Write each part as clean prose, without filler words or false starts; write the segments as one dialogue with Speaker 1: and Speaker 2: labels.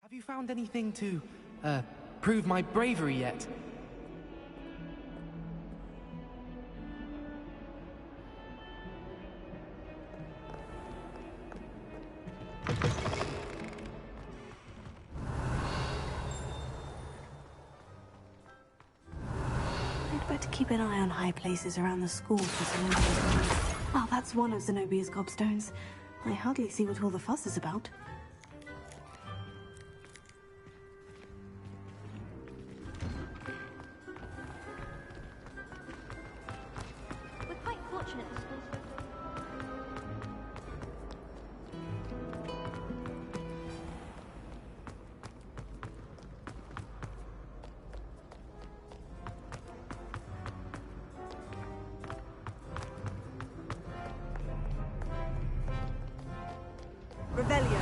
Speaker 1: Have you found anything to, prove my bravery yet?
Speaker 2: I'd better keep an eye on high places around the school for Zenobia's. Well, that's one of Zenobia's gobstones. I hardly see what all the fuss is about.
Speaker 3: We're quite fortunate the school's
Speaker 2: Revelio.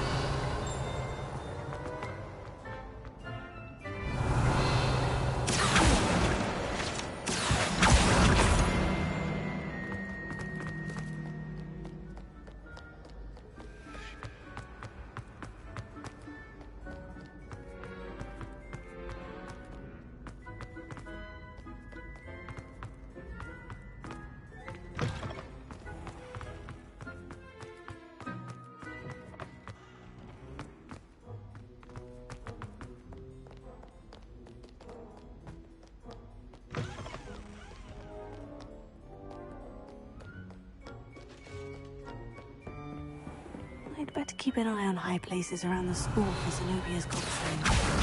Speaker 2: I'd better keep an eye on high places around the school for Zenobia's gobstones.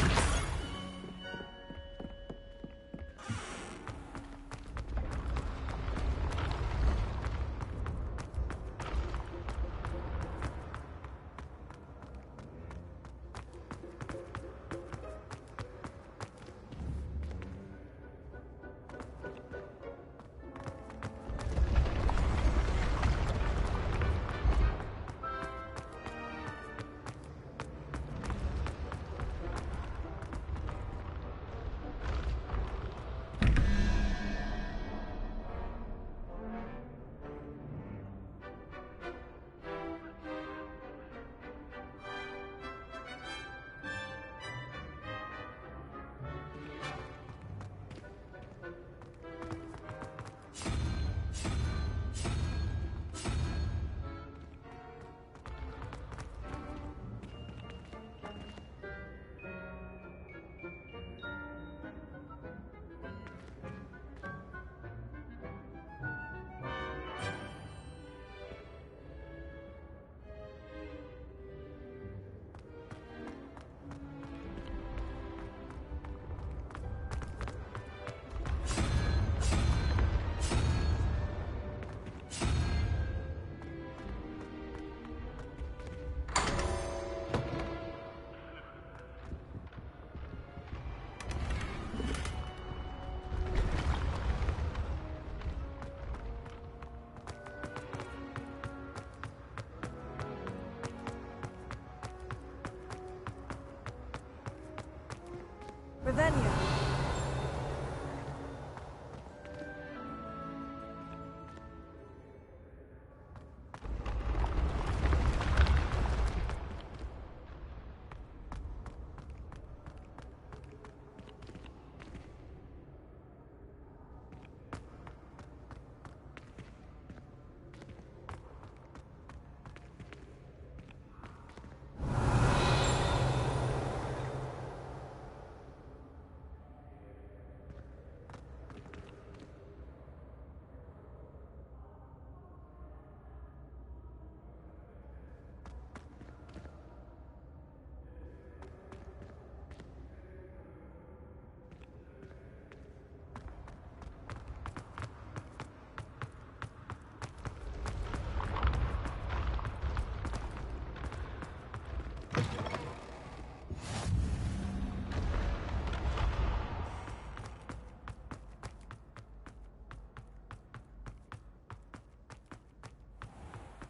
Speaker 2: Revelio.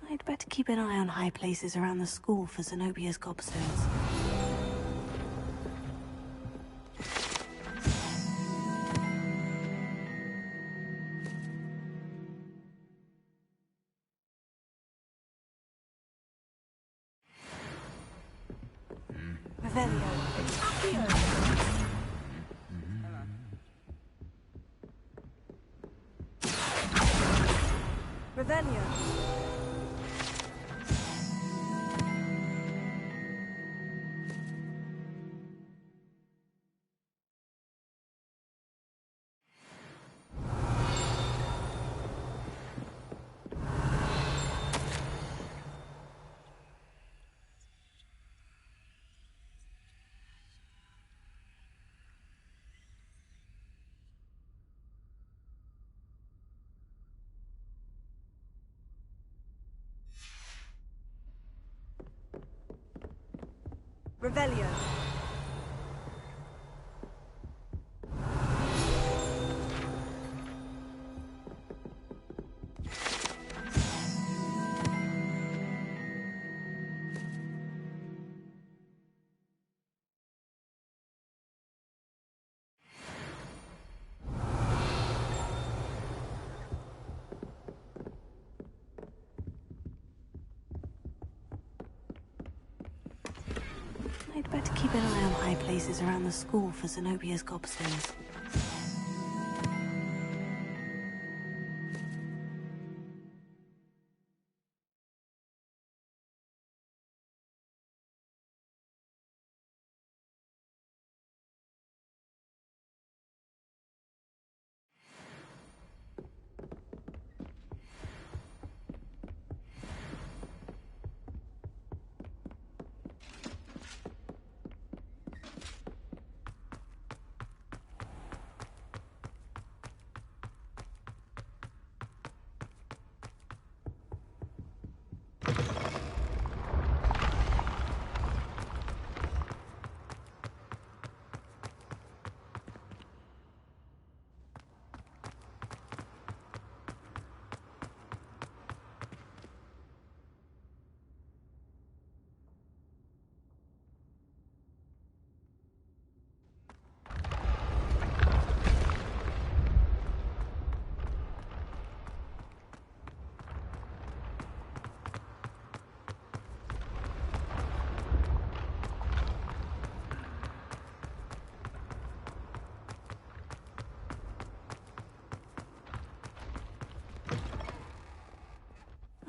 Speaker 2: I'd better keep an eye on high places around the school for Zenobia's gobstones. Revelio. Revelio. Revelio. I'd better keep an eye on high places around the school for Zenobia's gobstones.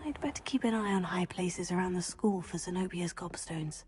Speaker 2: I'd better keep an eye on high places around the school for Zenobia's gobstones.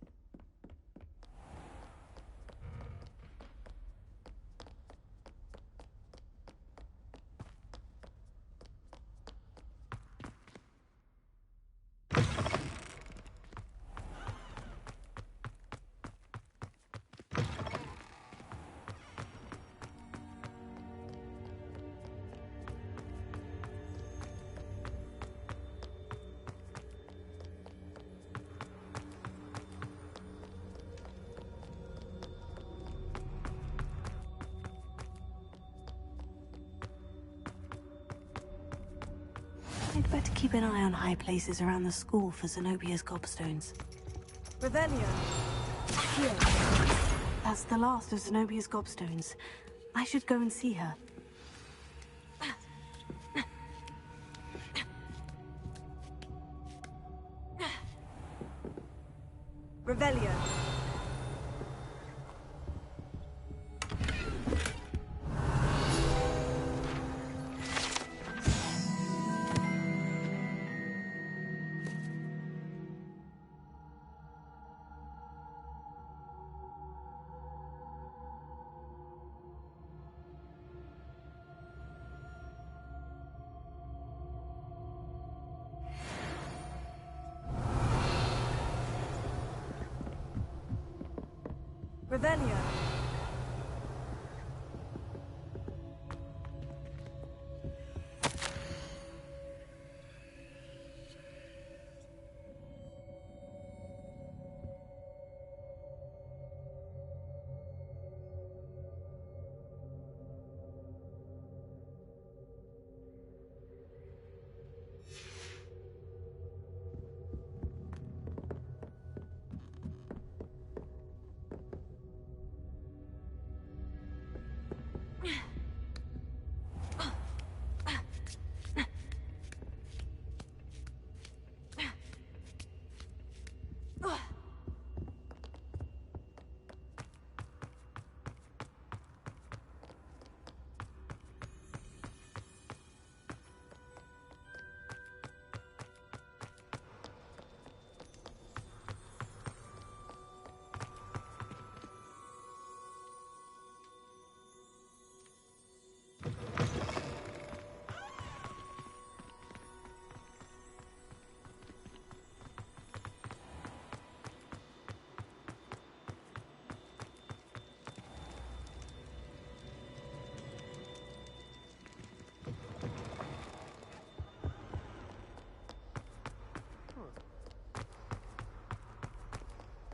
Speaker 2: I'd better keep an eye on high places around the school for Zenobia's gobstones. Revelio. Here. That's the last of Zenobia's gobstones. I should go and see her. Revelio. Revelio.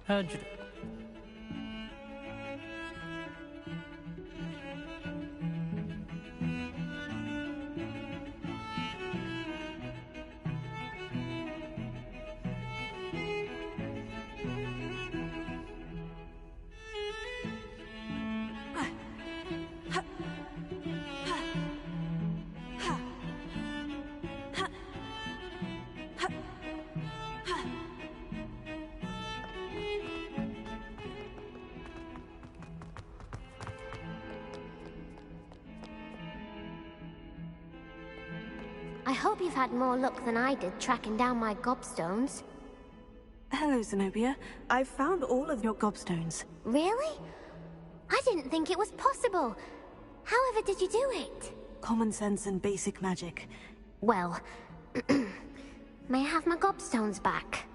Speaker 1: How'd you do?
Speaker 3: I hope you've had more luck than I did tracking down my gobstones.
Speaker 2: Hello, Zenobia. I've found all of your gobstones.
Speaker 3: Really? I didn't think it was possible. However did you do it?
Speaker 2: Common sense and basic magic.
Speaker 3: Well, may I have my gobstones back?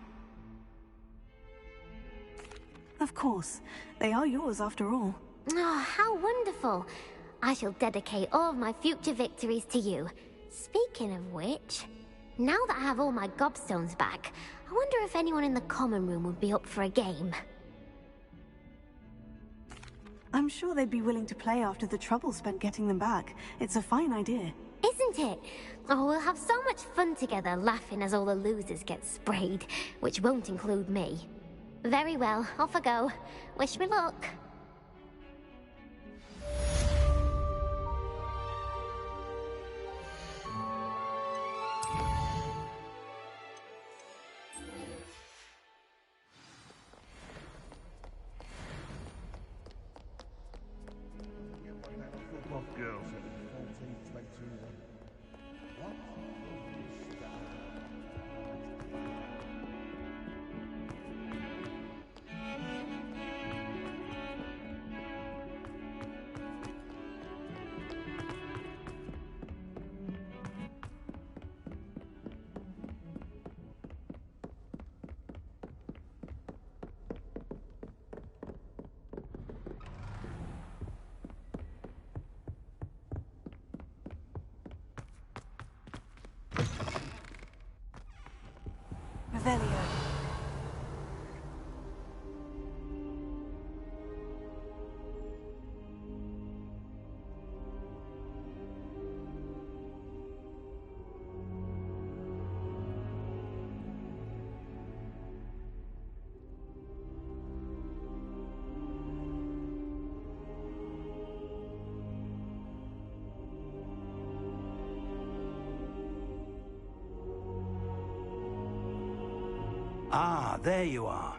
Speaker 2: Of course. They are yours after all.
Speaker 3: Oh, how wonderful. I shall dedicate all of my future victories to you. Speaking of which, now that I have all my gobstones back, I wonder if anyone in the common room would be up for a game.
Speaker 2: I'm sure they'd be willing to play after the trouble spent getting them back. It's a fine idea.
Speaker 3: Isn't it? Oh, we'll have so much fun together laughing as all the losers get sprayed, which won't include me. Very well, off I go. Wish me luck.
Speaker 2: Revelio.
Speaker 4: Ah, there you are.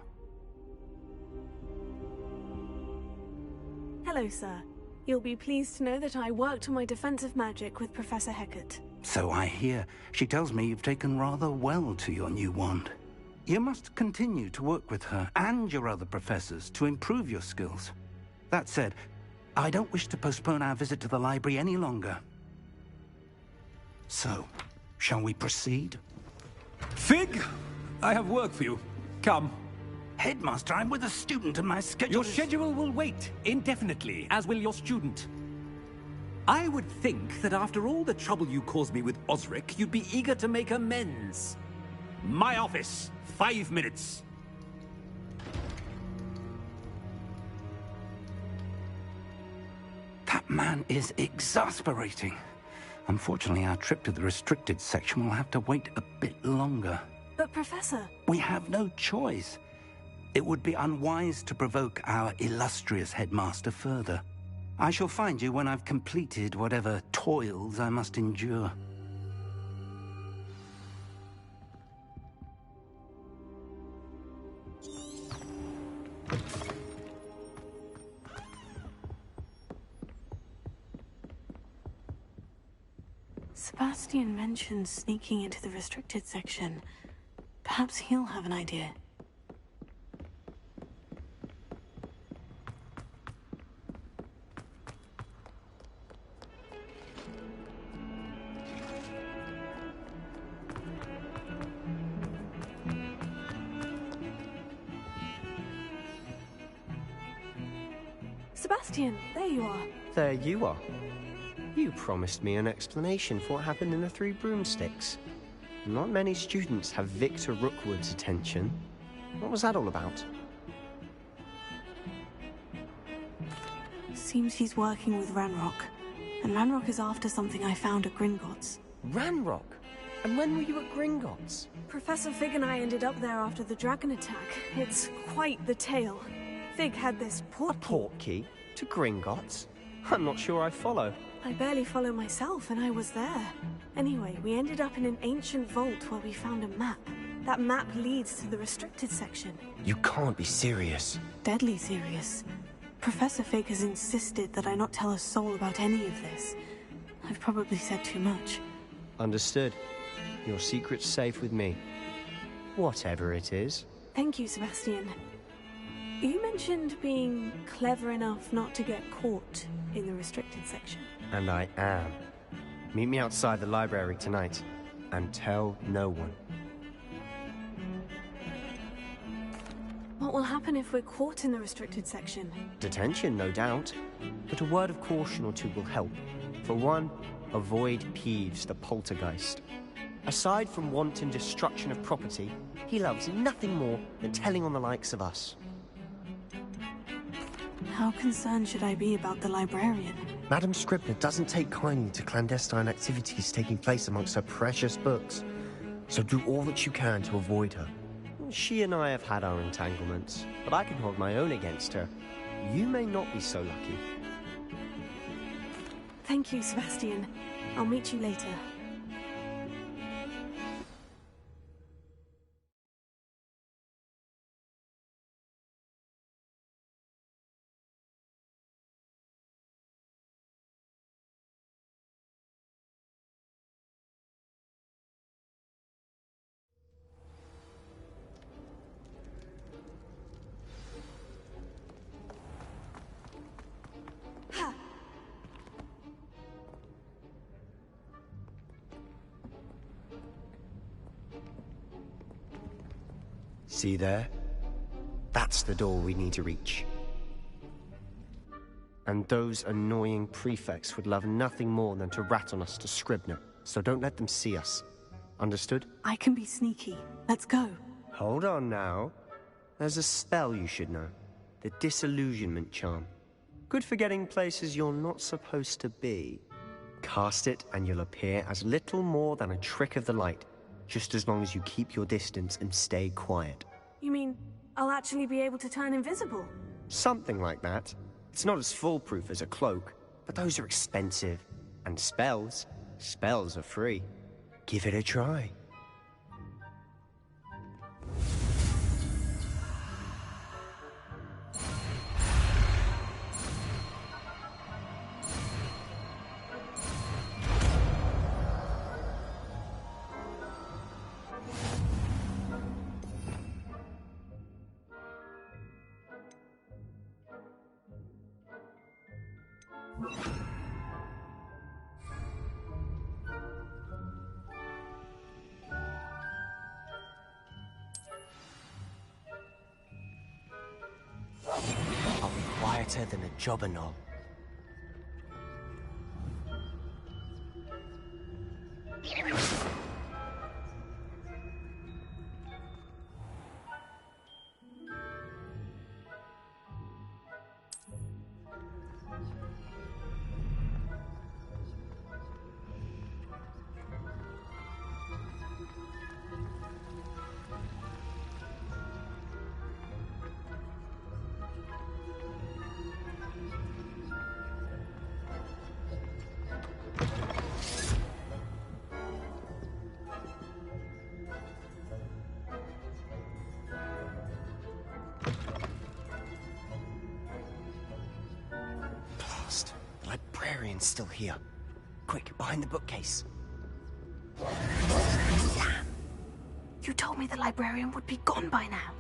Speaker 2: Hello, sir. You'll be pleased to know that I worked on my defensive magic with Professor Hecat.
Speaker 4: So I hear. She tells me you've taken rather well to your new wand. You must continue to work with her and your other professors to improve your skills. That said, I don't wish to postpone our visit to the library any longer. So, shall we proceed?
Speaker 5: Fig! I have work for you. Come.
Speaker 4: Headmaster, I'm with a student and my schedule
Speaker 5: Your schedule will wait indefinitely, as will your student. I would think that after all the trouble you caused me with Osric, you'd be eager to make amends. My office, 5 minutes.
Speaker 4: That man is exasperating. Unfortunately, our trip to the restricted section will have to wait a bit longer.
Speaker 2: But, Professor...
Speaker 4: We have no choice. It would be unwise to provoke our illustrious headmaster further. I shall find you when I've completed whatever toils I must endure.
Speaker 2: Sebastian mentioned sneaking into the restricted section. Perhaps he'll have an idea. Sebastian, there you are.
Speaker 6: There you are. You promised me an explanation for what happened in the Three Broomsticks. Not many students have Victor Rookwood's attention. What was that all about?
Speaker 2: Seems he's working with Ranrock. And Ranrock is after something I found at Gringotts.
Speaker 6: Ranrock? And when were you at Gringotts?
Speaker 2: Professor Fig and I ended up there after the dragon attack. It's quite the tale. Fig had this port key.
Speaker 6: Port key? To Gringotts? I'm not sure I follow.
Speaker 2: I barely follow myself, and I was there. Anyway, we ended up in an ancient vault where we found a map. That map leads to the restricted section.
Speaker 6: You can't be serious.
Speaker 2: Deadly serious. Professor Fig has insisted that I not tell a soul about any of this. I've probably said too much.
Speaker 6: Understood. Your secret's safe with me. Whatever it is.
Speaker 2: Thank you, Sebastian. You mentioned being clever enough not to get caught in the restricted section.
Speaker 6: And I am. Meet me outside the library tonight, and tell no one.
Speaker 2: What will happen if we're caught in the restricted section?
Speaker 6: Detention, no doubt. But a word of caution or two will help. For one, avoid Peeves, the poltergeist. Aside from wanton destruction of property, he loves nothing more than telling on the likes of us.
Speaker 2: How concerned should I be about the librarian?
Speaker 6: Madame Scribner doesn't take kindly to clandestine activities taking place amongst her precious books. So do all that you can to avoid her. She and I have had our entanglements, but I can hold my own against her. You may not be so lucky.
Speaker 2: Thank you, Sebastian. I'll meet you later.
Speaker 6: See there? That's the door we need to reach. And those annoying prefects would love nothing more than to rat on us to Scribner, so don't let them see us. Understood?
Speaker 2: I can be sneaky. Let's go.
Speaker 6: Hold on now. There's a spell you should know. The Disillusionment Charm. Good for getting places you're not supposed to be. Cast it and you'll appear as little more than a trick of the light, just as long as you keep your distance and stay quiet.
Speaker 2: You mean I'll actually be able to turn invisible?
Speaker 6: Something like that. It's not as foolproof as a cloak, but those are expensive. And spells are free. Give it a try. I'll be quieter than a jobberknoll. The librarian's still here. Quick, behind the bookcase.
Speaker 2: Damn. You told me the librarian would be gone by now.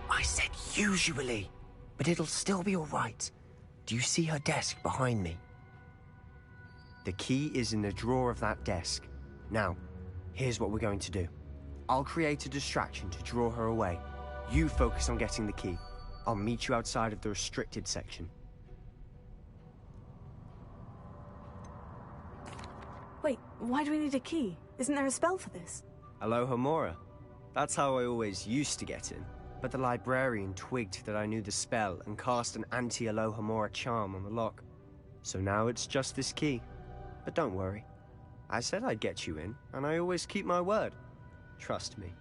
Speaker 6: I said usually, but it'll still be all right. Do you see her desk behind me? The key is in the drawer of that desk. Now, here's what we're going to do. I'll create a distraction to draw her away. You focus on getting the key. I'll meet you outside of the restricted section.
Speaker 2: Wait, why do we need a key? Isn't there a spell for this?
Speaker 6: Aloha Mora. That's how I always used to get in. but the librarian twigged that I knew the spell and cast an anti-Alohomora charm on the lock. So now it's just this key. But don't worry. I said I'd get you in, and I always keep my word. Trust me.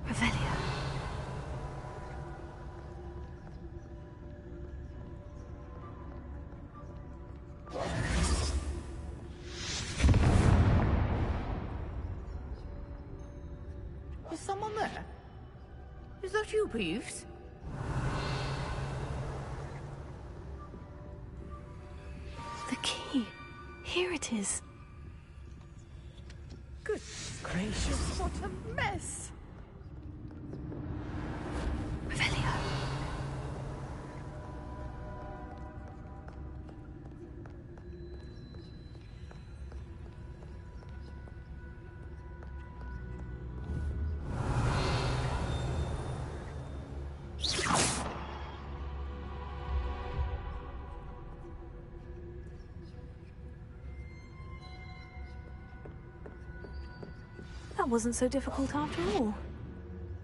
Speaker 2: Revelio.
Speaker 7: Is someone there? Is that you, Peeves?
Speaker 2: The key. Here it is.
Speaker 7: Good gracious, what a mess!
Speaker 2: Revelio. That wasn't so difficult after all.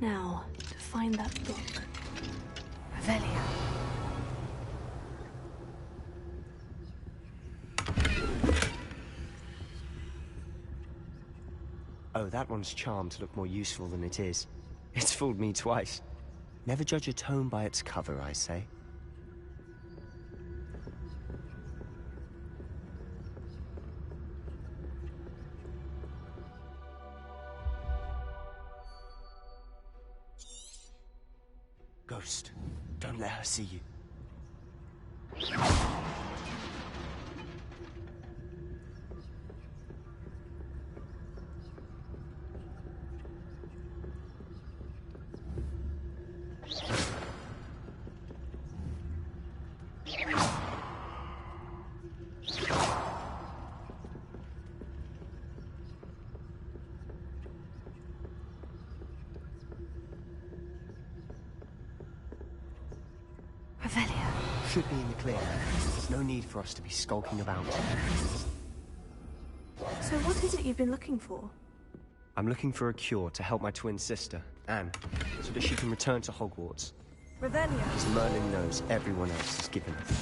Speaker 2: Now, to find that book. Revelio.
Speaker 6: Oh, that one's charmed to look more useful than it is. It's fooled me twice. Never judge a tome by its cover, I say. Ghost, don't let her see you. Should be in the clear. There's no need for us to be skulking about.
Speaker 2: So what is it you've been looking for?
Speaker 6: I'm looking for a cure to help my twin sister, Anne, so that she can return to Hogwarts.
Speaker 7: Revelio.
Speaker 6: As Merlin knows everyone else is given her.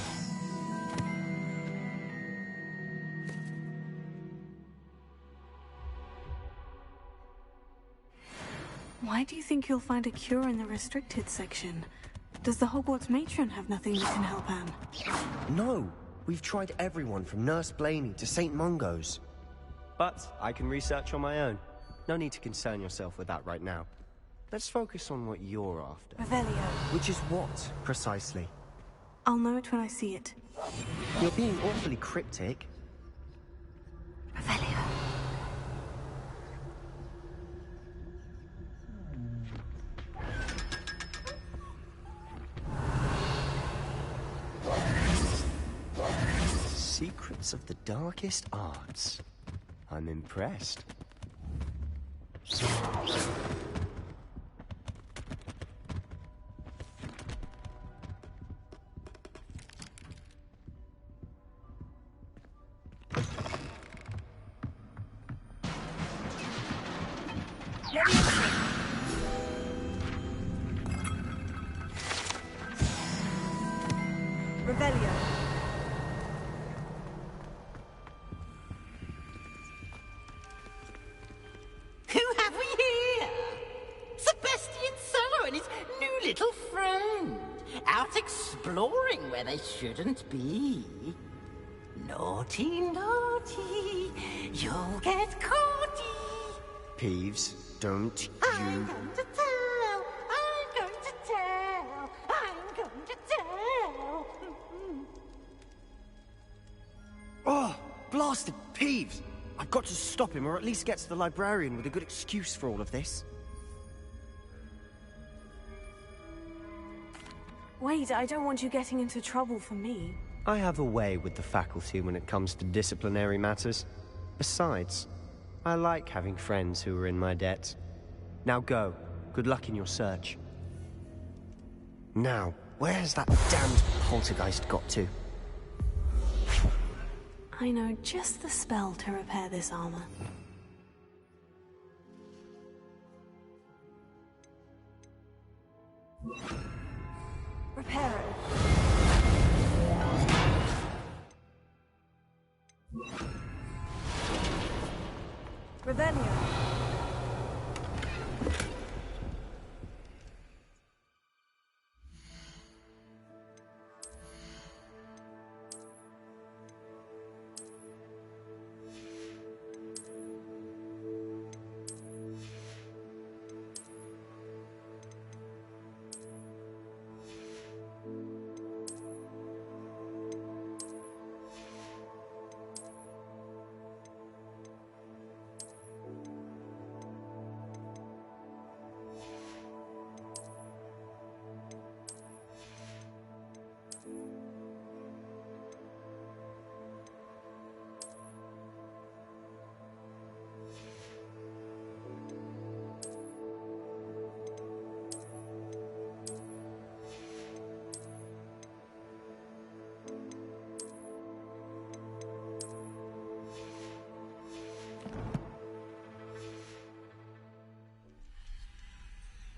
Speaker 2: Why do you think you'll find a cure in the restricted section? Does the Hogwarts matron have nothing that can help Anne?
Speaker 6: No! We've tried everyone from Nurse Blaney to St. Mungo's. But I can research on my own. No need to concern yourself with that right now. Let's focus on what you're after.
Speaker 2: Revelio.
Speaker 6: Which is what, precisely?
Speaker 2: I'll know it when I see it.
Speaker 6: You're being awfully cryptic.
Speaker 2: Revelio.
Speaker 6: Secrets of the darkest arts. I'm impressed.
Speaker 7: Revelio.
Speaker 8: Who have we here? Sebastian Cello and his new little friend. Out exploring where they shouldn't be. Naughty, naughty. You'll get caughty.
Speaker 6: Peeves, don't
Speaker 8: I'm
Speaker 6: you...
Speaker 8: going to tell. I'm going to tell. I'm going to tell.
Speaker 6: Oh, blasted Peeves! I've got to stop him, or at least get to the librarian with a good excuse for all of this.
Speaker 2: Wait, I don't want you getting into trouble for me.
Speaker 6: I have a way with the faculty when it comes to disciplinary matters. Besides, I like having friends who are in my debt. Now go. Good luck in your search. Now, where has that damned poltergeist got to?
Speaker 2: I know just the spell to repair this armor. Repair it. Revelio.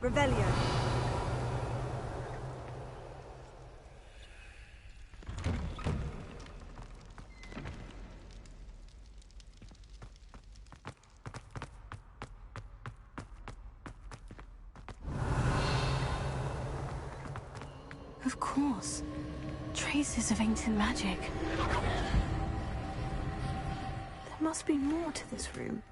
Speaker 2: Revelio. Of course. Traces of ancient magic. There must be more to this room.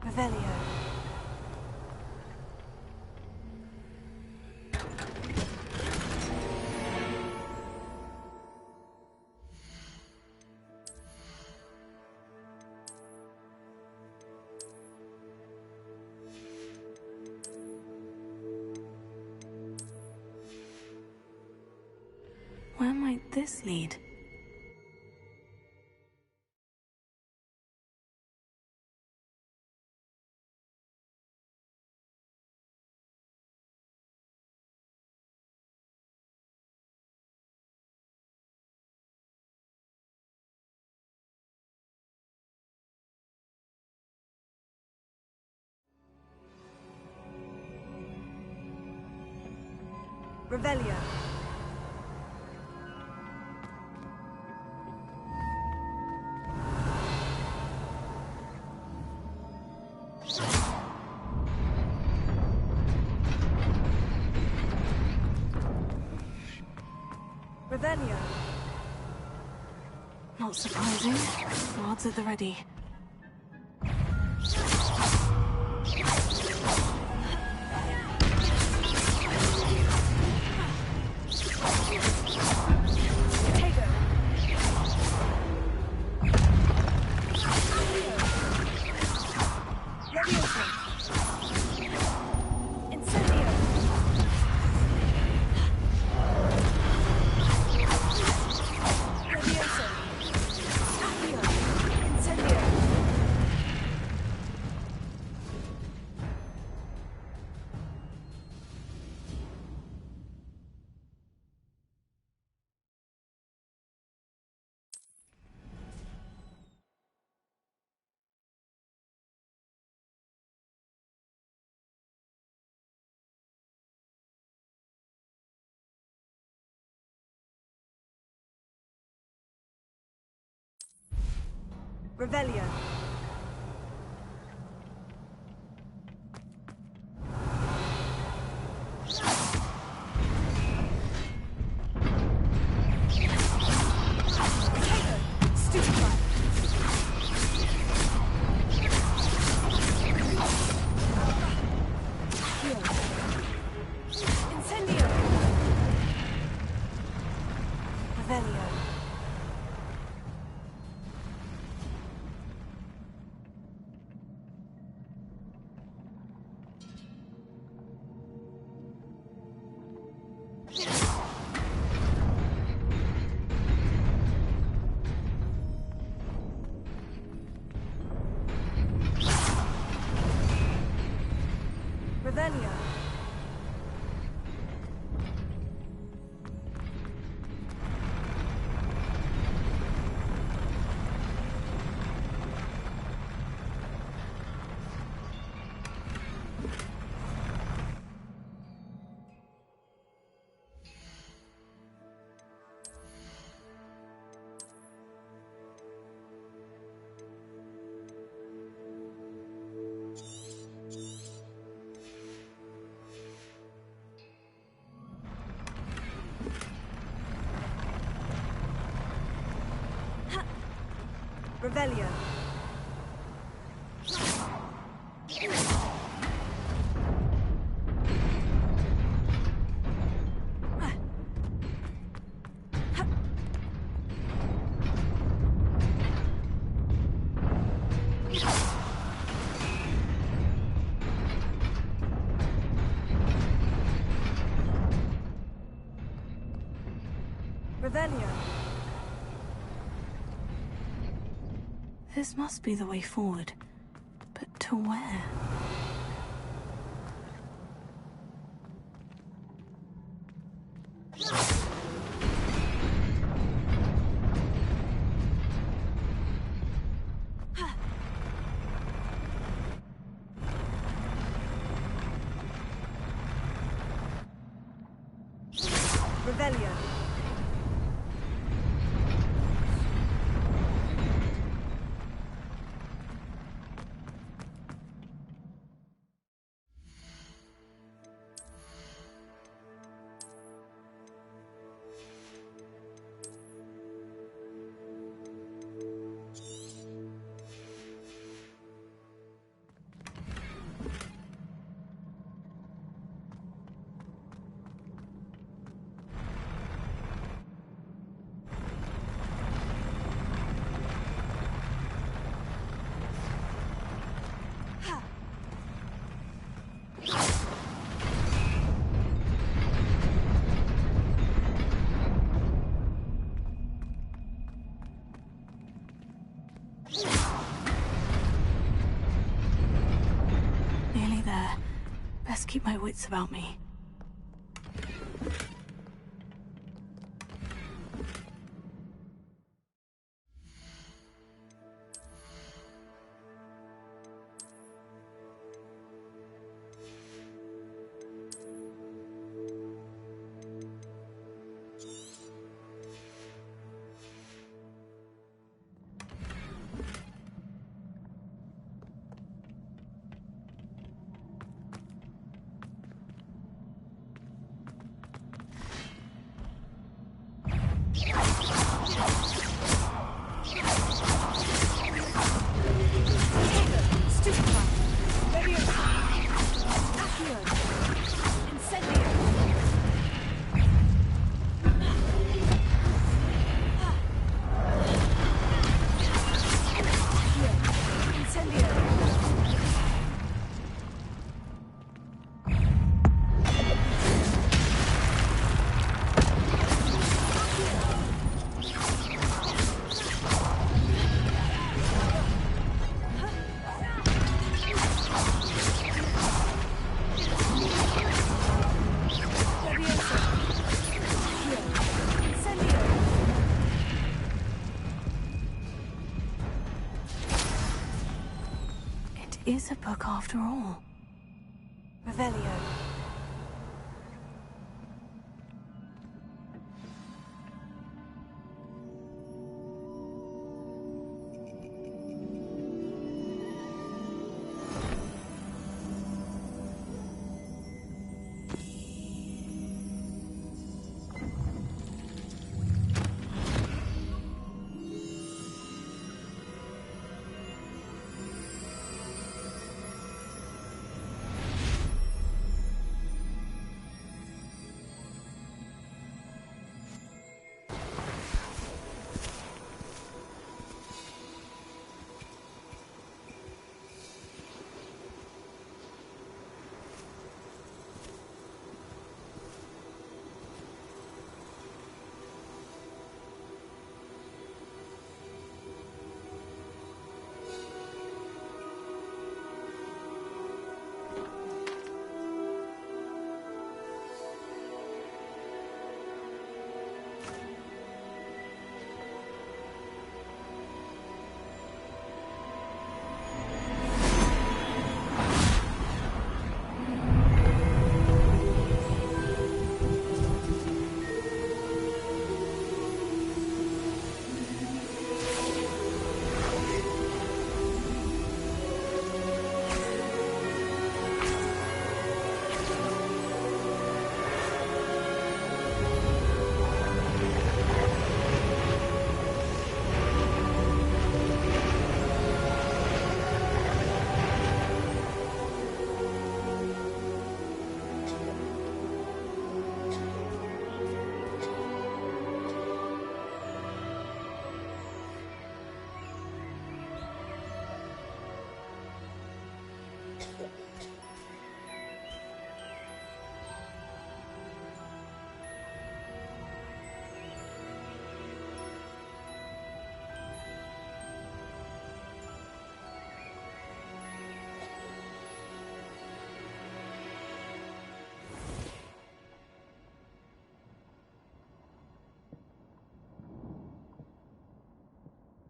Speaker 2: Revelio. Where might this lead? Revelio. Revelio. Not surprising. Odds at the ready. Revelio. Revelio. Revelio. Revelio. This must be the way forward. But to where? Revelio. Nearly there. Best keep my wits about me. Is a book after all. Revelio.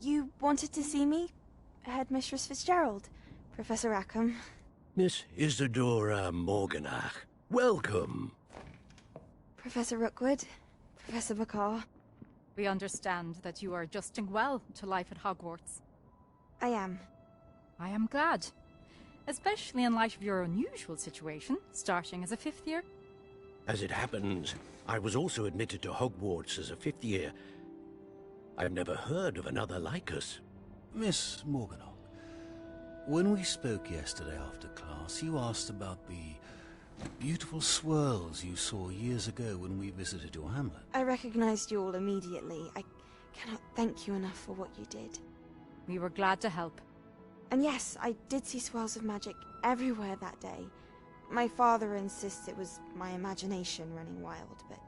Speaker 9: You wanted to see me? Headmistress Fitzgerald, Professor Rackham.
Speaker 10: Miss Isadora Morganach, welcome.
Speaker 9: Professor Rookwood, Professor McCaw.
Speaker 11: We understand that you are adjusting well to life at Hogwarts.
Speaker 9: I am.
Speaker 11: I am glad. Especially in light of your unusual situation, starting as a 5th year.
Speaker 10: As it happens, I was also admitted to Hogwarts as a 5th year. I've never heard of another like us.
Speaker 12: Miss Morganach, when we spoke yesterday after class, you asked about the beautiful swirls you saw years ago when we visited your hamlet.
Speaker 9: I recognized you all immediately. I cannot thank you enough for what you did.
Speaker 11: We were glad to help.
Speaker 9: And yes, I did see swirls of magic everywhere that day. My father insists it was my imagination running wild, but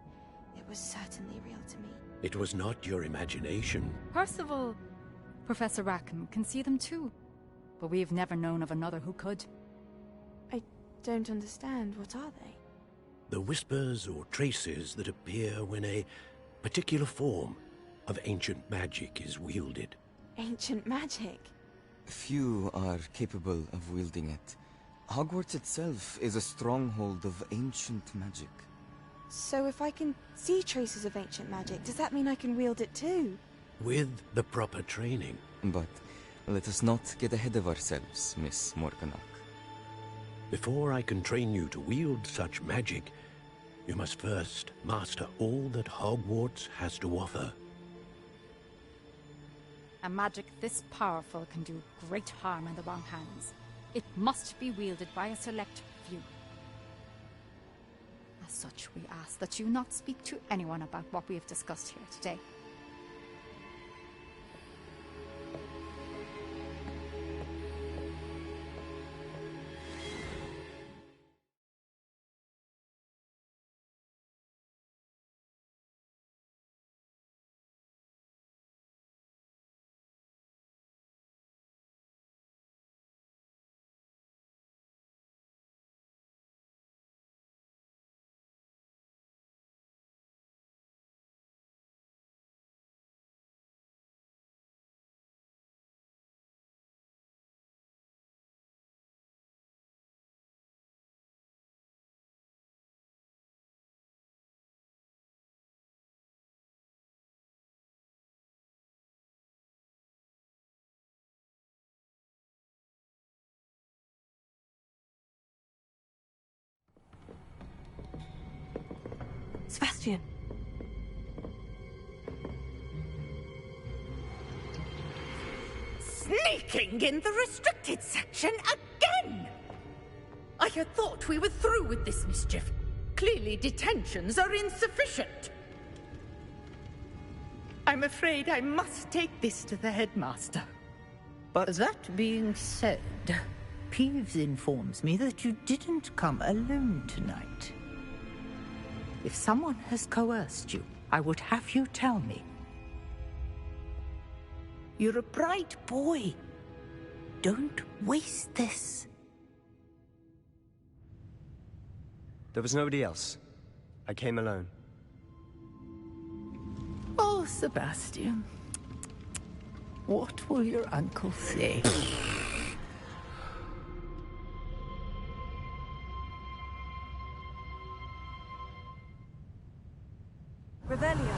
Speaker 9: it was certainly real to me.
Speaker 10: It was not your imagination.
Speaker 11: Percival, Professor Rackham can see them too. But we've never known of another who could.
Speaker 9: I don't understand. What are they?
Speaker 10: The whispers or traces that appear when a particular form of ancient magic is wielded.
Speaker 9: Ancient magic?
Speaker 13: Few are capable of wielding it. Hogwarts itself is a stronghold of ancient magic.
Speaker 9: So if I can see traces of ancient magic, does that mean I can wield it too?
Speaker 10: With the proper training.
Speaker 13: But let us not get ahead of ourselves, Miss Morganach.
Speaker 10: Before I can train you to wield such magic, you must first master all that Hogwarts has to offer.
Speaker 11: A magic this powerful can do great harm in the wrong hands. It must be wielded by a select few. As such, we ask that you not speak to anyone about what we have discussed here today.
Speaker 2: Sebastian!
Speaker 7: Sneaking in the restricted section again! I had thought we were through with this mischief. Clearly detentions are insufficient. I'm afraid I must take this to the headmaster. But that being said, Peeves informs me that you didn't come alone tonight. If someone has coerced you, I would have you tell me. You're a bright boy. Don't waste this.
Speaker 6: There was nobody else. I came alone.
Speaker 7: Oh, Sebastian. What will your uncle say?
Speaker 2: Revelio.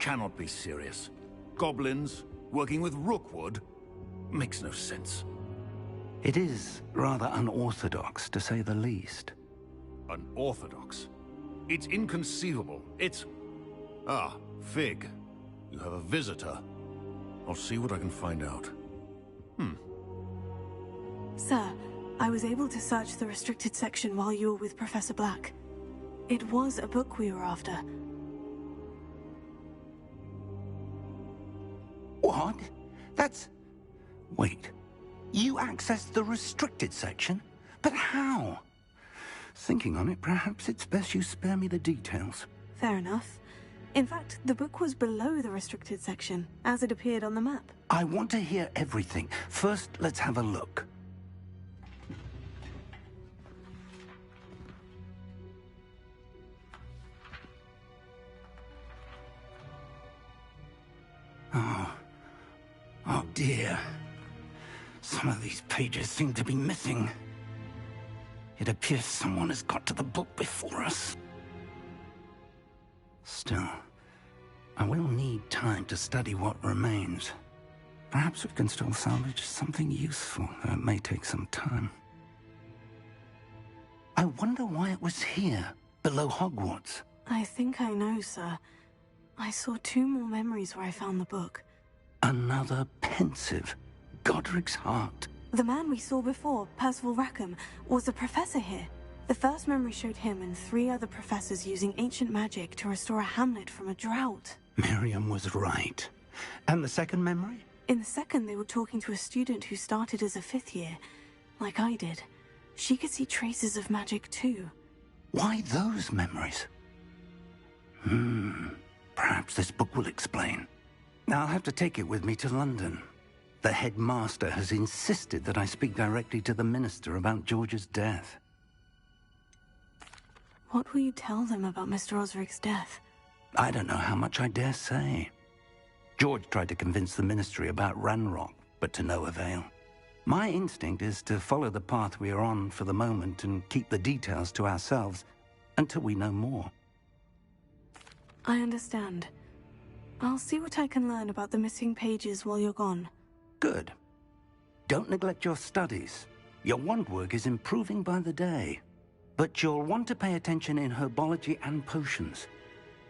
Speaker 12: cannot be serious. Goblins working with Rookwood makes no sense.
Speaker 4: It is rather unorthodox, to say the least.
Speaker 12: Unorthodox? It's inconceivable. It's... Ah, Fig. You have a visitor. I'll see what I can find out.
Speaker 2: Sir, I was able to search the restricted section while you were with Professor Black. It was a book we were after.
Speaker 4: What? That's... Wait. You accessed the restricted section? But how? Thinking on it, perhaps it's best you spare me the details.
Speaker 2: Fair enough. In fact, the book was below the restricted section, as it appeared on the map.
Speaker 4: I want to hear everything. First, let's have a look. Oh dear. Some of these pages seem to be missing. It appears someone has got to the book before us. Still, I will need time to study what remains. Perhaps we can still salvage something useful, though it may take some time. I wonder why it was here, below Hogwarts.
Speaker 2: I think I know, sir. I saw 2 more memories where I found the book.
Speaker 4: Another pensive. Godric's heart.
Speaker 2: The man we saw before, Percival Rackham, was a professor here. The first memory showed him and 3 other professors using ancient magic to restore a hamlet from a drought.
Speaker 4: Miriam was right. And the second memory?
Speaker 2: In the second, they were talking to a student who started as a 5th year, like I did. She could see traces of magic too.
Speaker 4: Why those memories? Perhaps this book will explain. I'll have to take it with me to London. The headmaster has insisted that I speak directly to the minister about George's death.
Speaker 2: What will you tell them about Mr. Osric's death?
Speaker 4: I don't know how much I dare say. George tried to convince the ministry about Ranrock, but to no avail. My instinct is to follow the path we are on for the moment and keep the details to ourselves until we know more.
Speaker 2: I understand. I'll see what I can learn about the missing pages while you're gone.
Speaker 4: Good. Don't neglect your studies. Your wand work is improving by the day. But you'll want to pay attention in herbology and potions.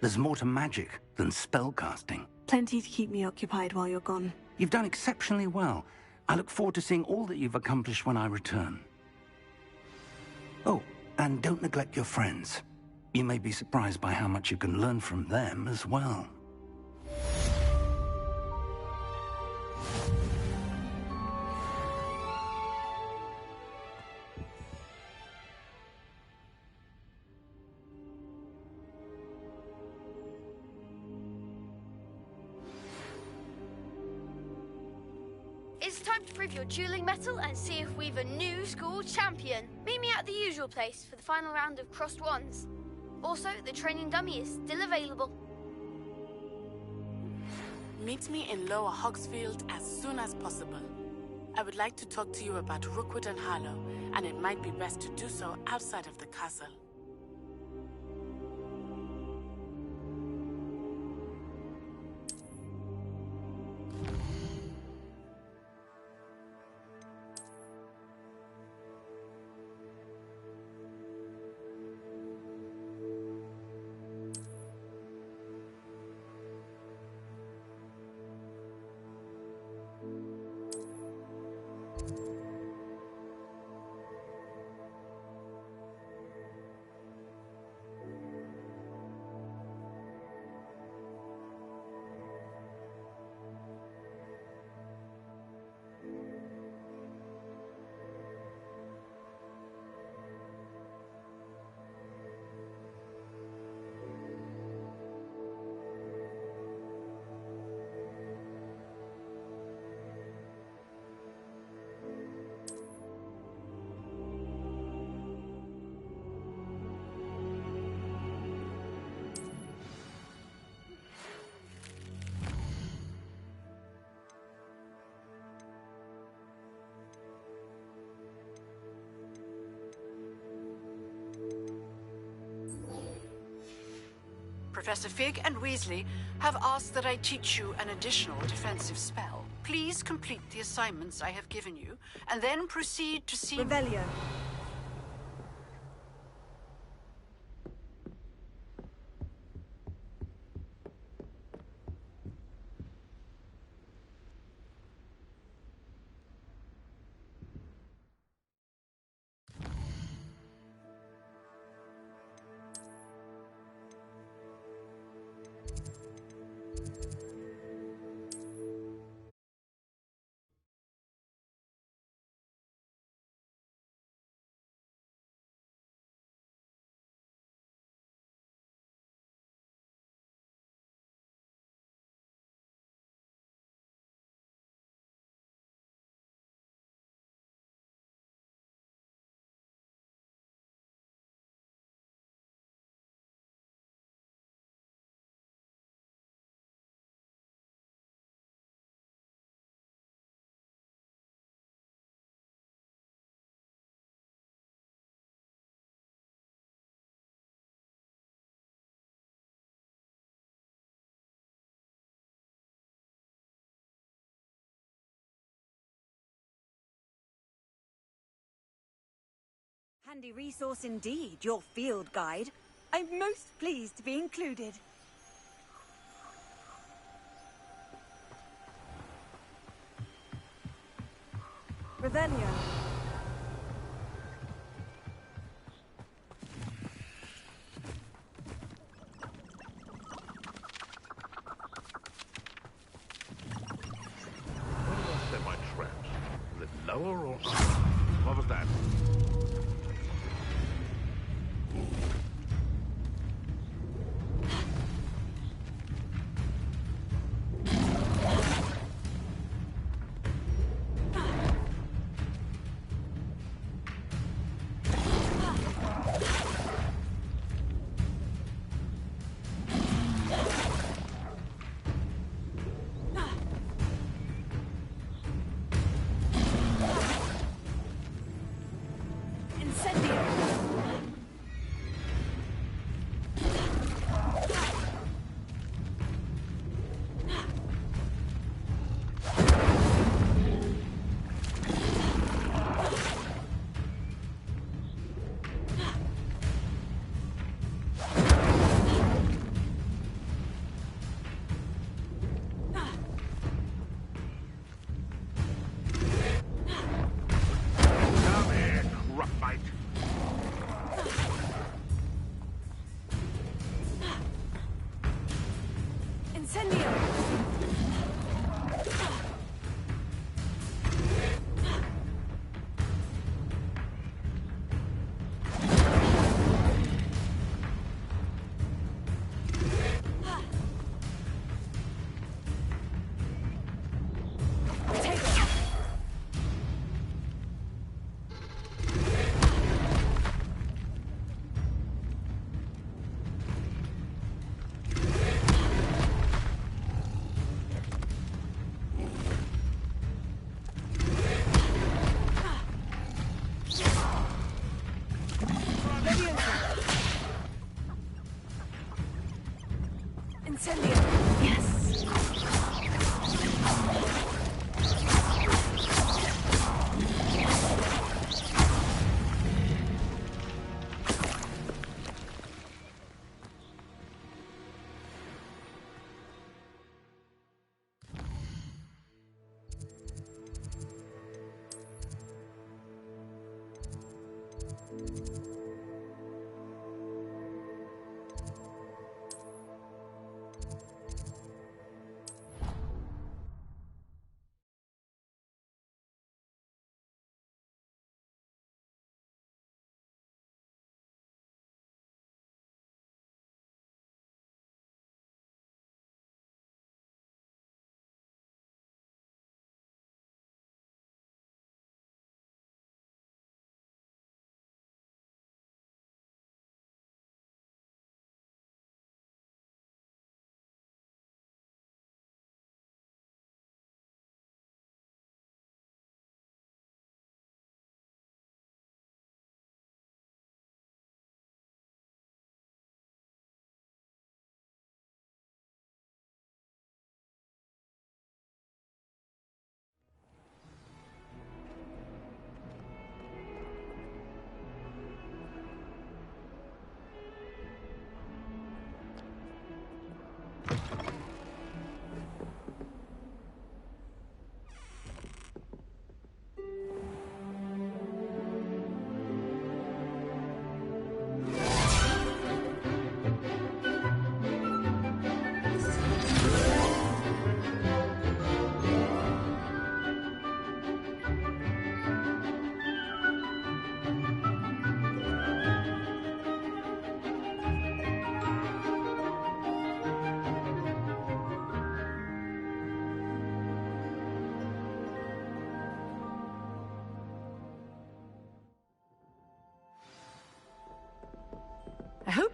Speaker 4: There's more to magic than spellcasting.
Speaker 2: Plenty to keep me occupied while you're gone.
Speaker 4: You've done exceptionally well. I look forward to seeing all that you've accomplished when I return. Oh, and don't neglect your friends. You may be surprised by how much you can learn from them as well.
Speaker 14: It's time to prove your dueling mettle and see if we've a new school champion. Meet me at the usual place for the final round of crossed wands. Also, the training dummy is still available.
Speaker 15: Meet me in Lower Hogsfield as soon as possible. I would like to talk to you about Rookwood and Harlow, and it might be best to do so outside of the castle.
Speaker 16: Professor Fig and Weasley have asked that I teach you an additional defensive spell. Please complete the assignments I have given you, and then proceed to see...
Speaker 2: Revelio.
Speaker 17: Handy resource indeed, your field guide. I'm most pleased to be included.
Speaker 2: Revelio.
Speaker 18: Where did I set my traps? Was it lower or up? What was that?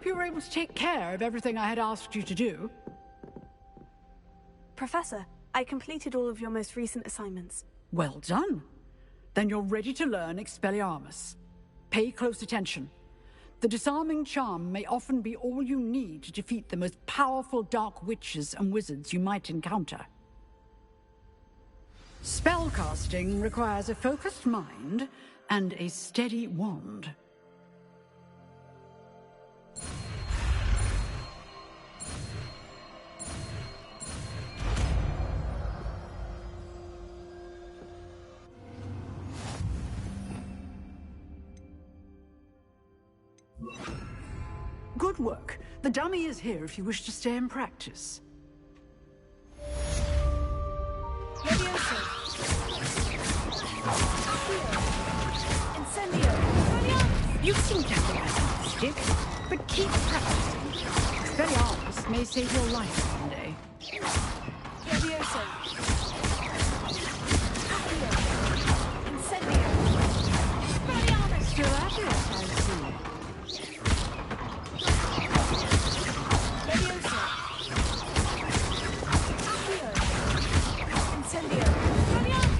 Speaker 16: hope you were able to take care of everything I had asked you to do.
Speaker 2: Professor, I completed all of your most recent assignments.
Speaker 16: Well done. Then you're ready to learn Expelliarmus. Pay close attention. The disarming charm may often be all you need to defeat the most powerful dark witches and wizards you might encounter. Spellcasting requires a focused mind and a steady wand. Good work. The dummy is here if you wish to stay and practice.
Speaker 2: Levioso. Incendio.
Speaker 16: You seem to have a stick, but keep practicing. Expelliarmus may save your life one day.
Speaker 2: Levioso. Incendio. Expelliarmus.
Speaker 16: Still at it, I see.
Speaker 2: Levioso. Incendio. Expelliarmus.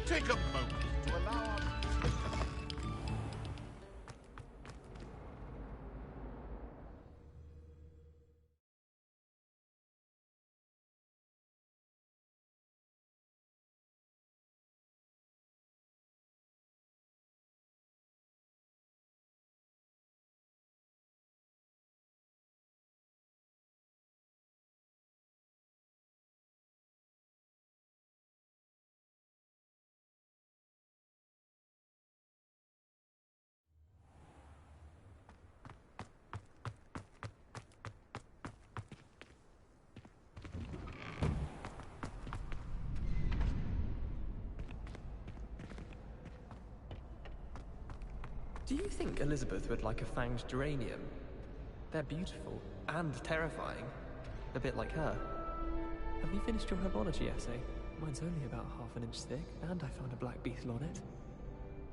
Speaker 18: Take a moment to allow our...
Speaker 19: Do you think Elizabeth would like a fanged geranium? They're beautiful and terrifying. A bit like her. Have you finished your herbology essay? Mine's only about ½ an inch thick, and I found a black beetle on it.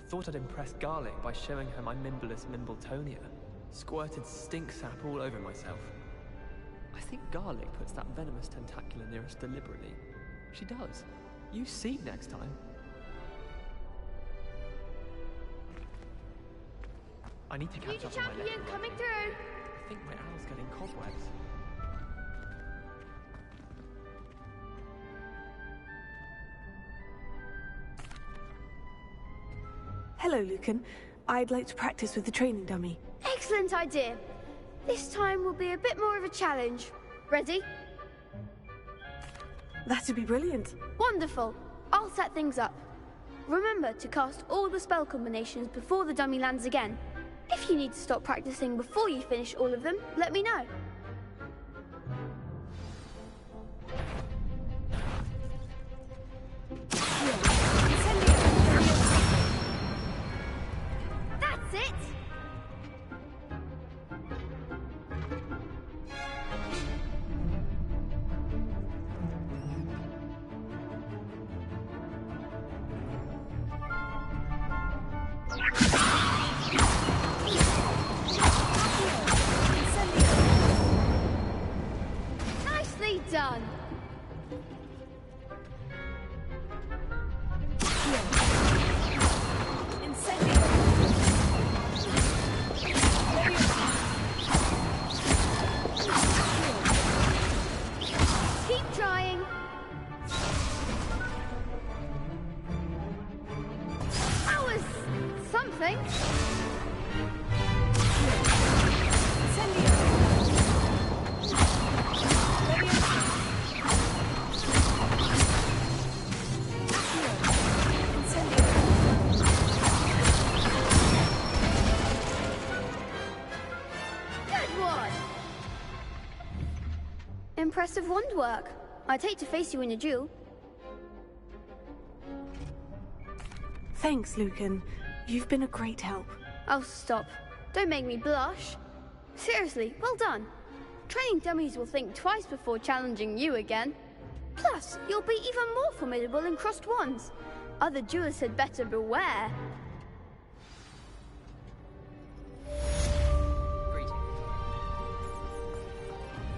Speaker 19: Thought I'd impress Garlic by showing her my Mimblus Mimbletonia. Squirted stink sap all over myself. I think Garlic puts that venomous tentacular near us deliberately. She does. You see next time. I need to catch
Speaker 14: Future
Speaker 19: up on my
Speaker 14: champion
Speaker 19: leg.
Speaker 14: coming through.
Speaker 19: I think my owl's getting cobwebs.
Speaker 2: Hello, Lucan. I'd like to practice with the training dummy.
Speaker 14: Excellent idea. This time will be a bit more of a challenge. Ready?
Speaker 2: That'd be brilliant.
Speaker 14: Wonderful. I'll set things up. Remember to cast all the spell combinations before the dummy lands again. If you need to stop practicing before you finish all of them, let me know. That's it! Nicely done! Keep trying. That was something. Good one. Impressive wand work. I'd hate to face you in a duel.
Speaker 2: Thanks, Lucan. You've been a great help.
Speaker 14: Oh, stop. Don't make me blush. Seriously, well done. Training dummies will think twice before challenging you again. Plus, you'll be even more formidable in crossed wands. Other duelists had better beware.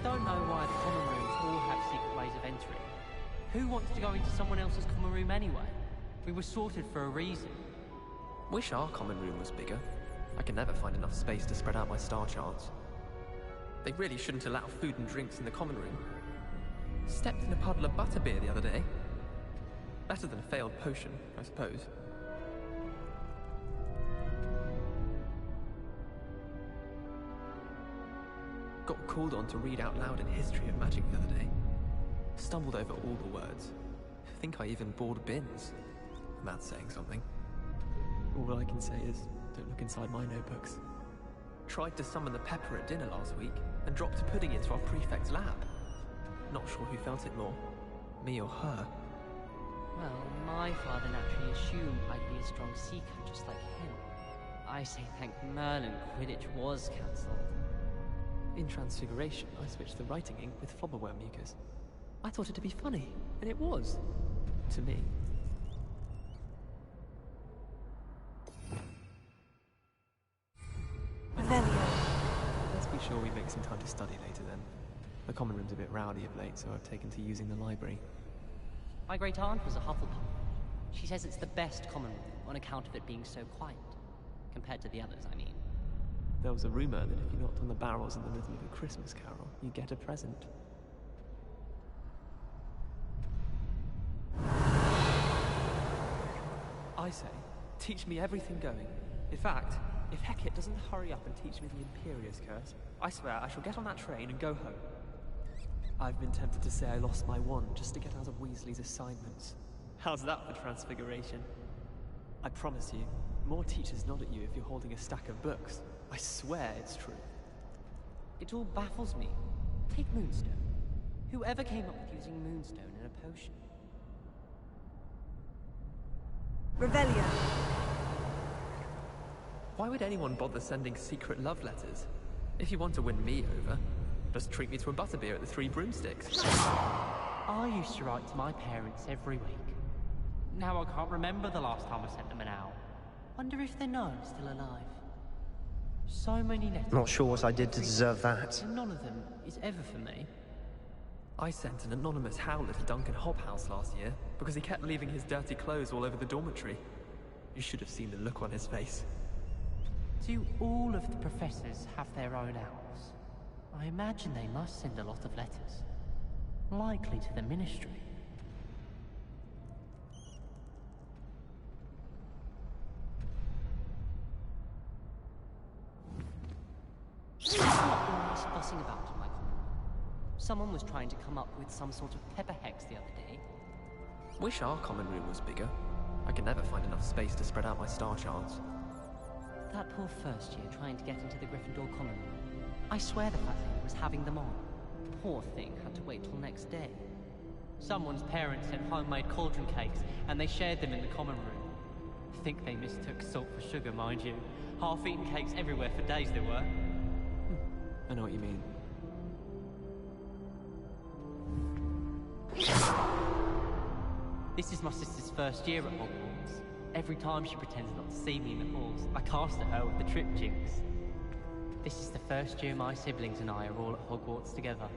Speaker 20: Don't know why the common rooms all have secret ways of entering. Who wants to go into someone else's common room anyway? We were sorted for a reason.
Speaker 19: Wish our common room was bigger. I can never find enough space to spread out my star charts. They really shouldn't allow food and drinks in the common room. Stepped in a puddle of butterbeer the other day. Better than a failed potion, I suppose. Got called on to read out loud a history of magic the other day. Stumbled over all the words. Think I even bored bins. And that's saying something. All I can say is, don't look inside my notebooks. Tried to summon the pepper at dinner last week, and dropped pudding into our prefect's lab. Not sure who felt it more, me or her.
Speaker 20: Well, my father naturally assumed I'd be a strong seeker just like him. I say thank Merlin Quidditch was cancelled.
Speaker 19: In Transfiguration, I switched the writing ink with flobberworm mucus. I thought it to be funny, and it was. To me. Let's be sure we make some time to study later then. The common room's a bit rowdy of late, so I've taken to using the library.
Speaker 20: My great aunt was a Hufflepuff. She says it's the best common room on account of it being so quiet. Compared to the others, I mean.
Speaker 19: There was a rumor that if you knocked on the barrels in the middle of a Christmas carol, you get a present. I say, teach me everything going. In fact, if Hecate doesn't hurry up and teach me the Imperious Curse, I swear I shall get on that train and go home. I've been tempted to say I lost my wand just to get out of Weasley's assignments. How's that for Transfiguration? I promise you, more teachers nod at you if you're holding a stack of books. I swear it's true.
Speaker 20: It all baffles me. Take Moonstone. Whoever came up with using Moonstone in a potion?
Speaker 17: Revelio.
Speaker 19: Why would anyone bother sending secret love letters? If you want to win me over, just treat me to a butterbeer at the Three Broomsticks.
Speaker 20: I used to write to my parents every week. Now I can't remember the last time I sent them an owl. Wonder if they know I'm still alive. So many letters.
Speaker 6: Not sure what I did to deserve that.
Speaker 20: And none of them is ever for me.
Speaker 19: I sent an anonymous howler to Duncan Hobhouse last year because he kept leaving his dirty clothes all over the dormitory. You should have seen the look on his face.
Speaker 20: Do all of the professors have their own owls? I imagine they must send a lot of letters. Likely to the Ministry. messing about in my common room. Someone was trying to come up with some sort of pepper hex the other day.
Speaker 19: Wish our common room was bigger. I could never find enough space to spread out my star charts.
Speaker 20: That poor first year trying to get into the Gryffindor common room. I swear the fat thing was having them on. Poor thing had to wait till next day. Someone's parents sent homemade cauldron cakes, and they shared them in the common room. I think they mistook salt for sugar, mind you. Half-eaten cakes everywhere for days there were.
Speaker 19: I know what you mean.
Speaker 20: This is my sister's first year at Hogwarts. Every time she pretends not to see me in the halls, I cast at her with the trip jinx. This is the first year my siblings and I are all at Hogwarts together.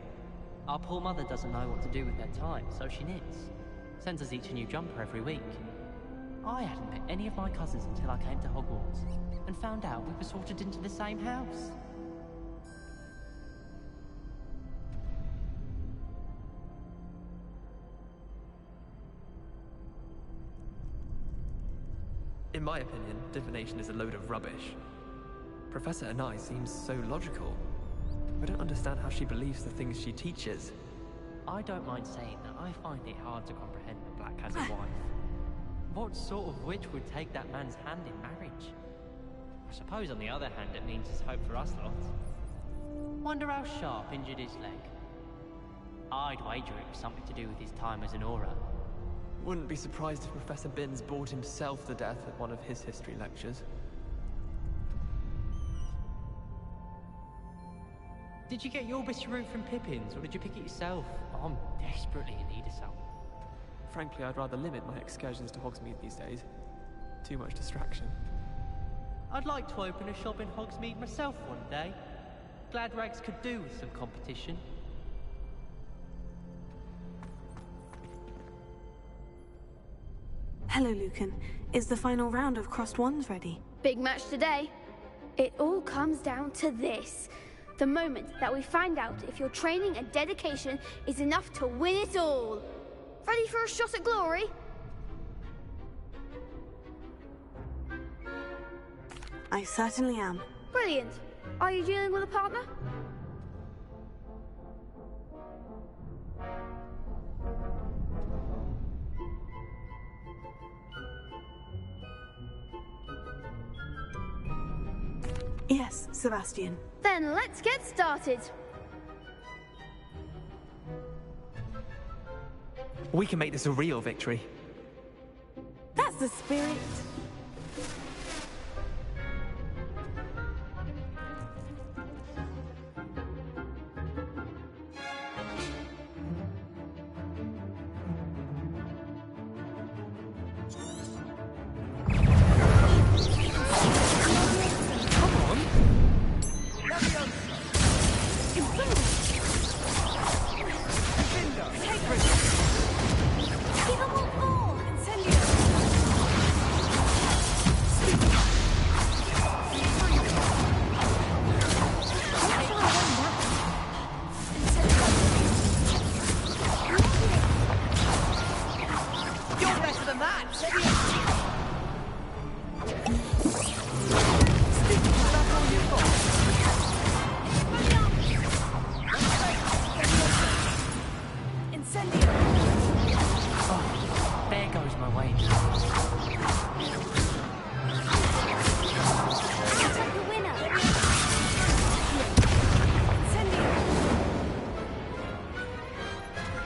Speaker 20: Our poor mother doesn't know what to do with her time, so she knits. Sends us each a new jumper every week. I hadn't met any of my cousins until I came to Hogwarts, and found out we were sorted into the same house.
Speaker 19: In my opinion, divination is a load of rubbish. Professor Anai seems so logical. I don't understand how she believes the things she teaches.
Speaker 20: I don't mind saying that I find it hard to comprehend that Black has a wife. What sort of witch would take that man's hand in marriage? I suppose on the other hand it means there's hope for us lot. Wonder how Sharp injured his leg. I'd wager it was something to do with his time as an aura.
Speaker 19: Wouldn't be surprised if Professor Binns bored himself to death at one of his history lectures.
Speaker 20: Did you get your Bisharoot from Pippin's, or did you pick it yourself? I'm desperately in need of some.
Speaker 19: Frankly, I'd rather limit my excursions to Hogsmeade these days. Too much distraction.
Speaker 20: I'd like to open a shop in Hogsmeade myself one day. Glad Rags could do with some competition.
Speaker 2: Hello, Lucan. Is the final round of Crossed Wands ready?
Speaker 14: Big match today. It all comes down to this. The moment that we find out if your training and dedication is enough to win it all. Ready for a shot at glory?
Speaker 2: I certainly am.
Speaker 14: Brilliant. Are you dealing with a partner?
Speaker 2: Yes, Sebastian.
Speaker 14: Then let's get started.
Speaker 19: We can make this a real victory.
Speaker 2: That's the spirit.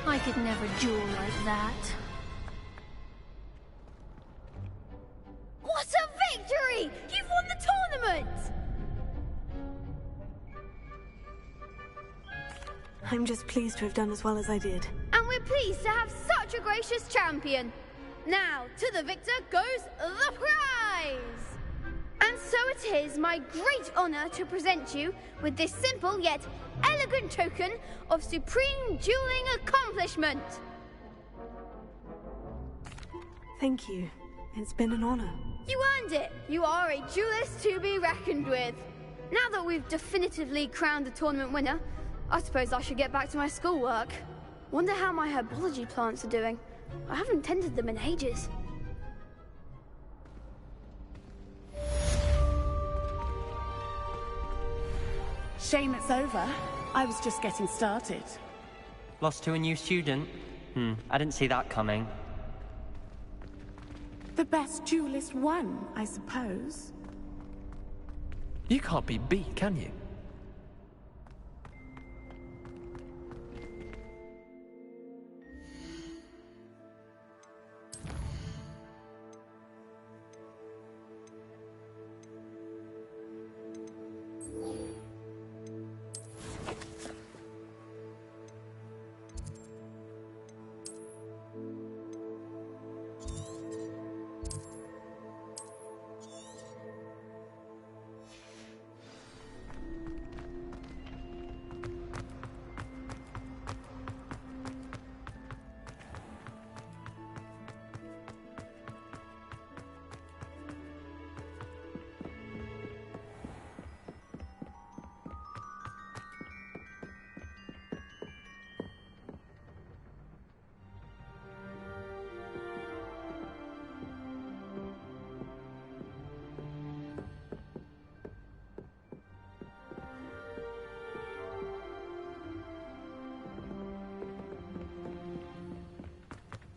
Speaker 14: I could never duel like that. What a victory! You've won the tournament!
Speaker 2: I'm just pleased to have done as well as I did.
Speaker 14: And we're pleased to have such a gracious champion. Now, to the victor goes the prize! And so it is my great honor to present you with this simple yet elegant token of supreme dueling accomplishment.
Speaker 2: Thank you. It's been an honor.
Speaker 14: You earned it. You are a duelist to be reckoned with. Now that we've definitively crowned the tournament winner, I suppose I should get back to my schoolwork. Wonder how my herbology plants are doing. I haven't tended them in ages.
Speaker 17: Shame it's over.
Speaker 21: I was just getting started.
Speaker 20: Lost to a new student? I didn't see that coming.
Speaker 21: The best duelist won, I suppose.
Speaker 19: You can't be beat, can you?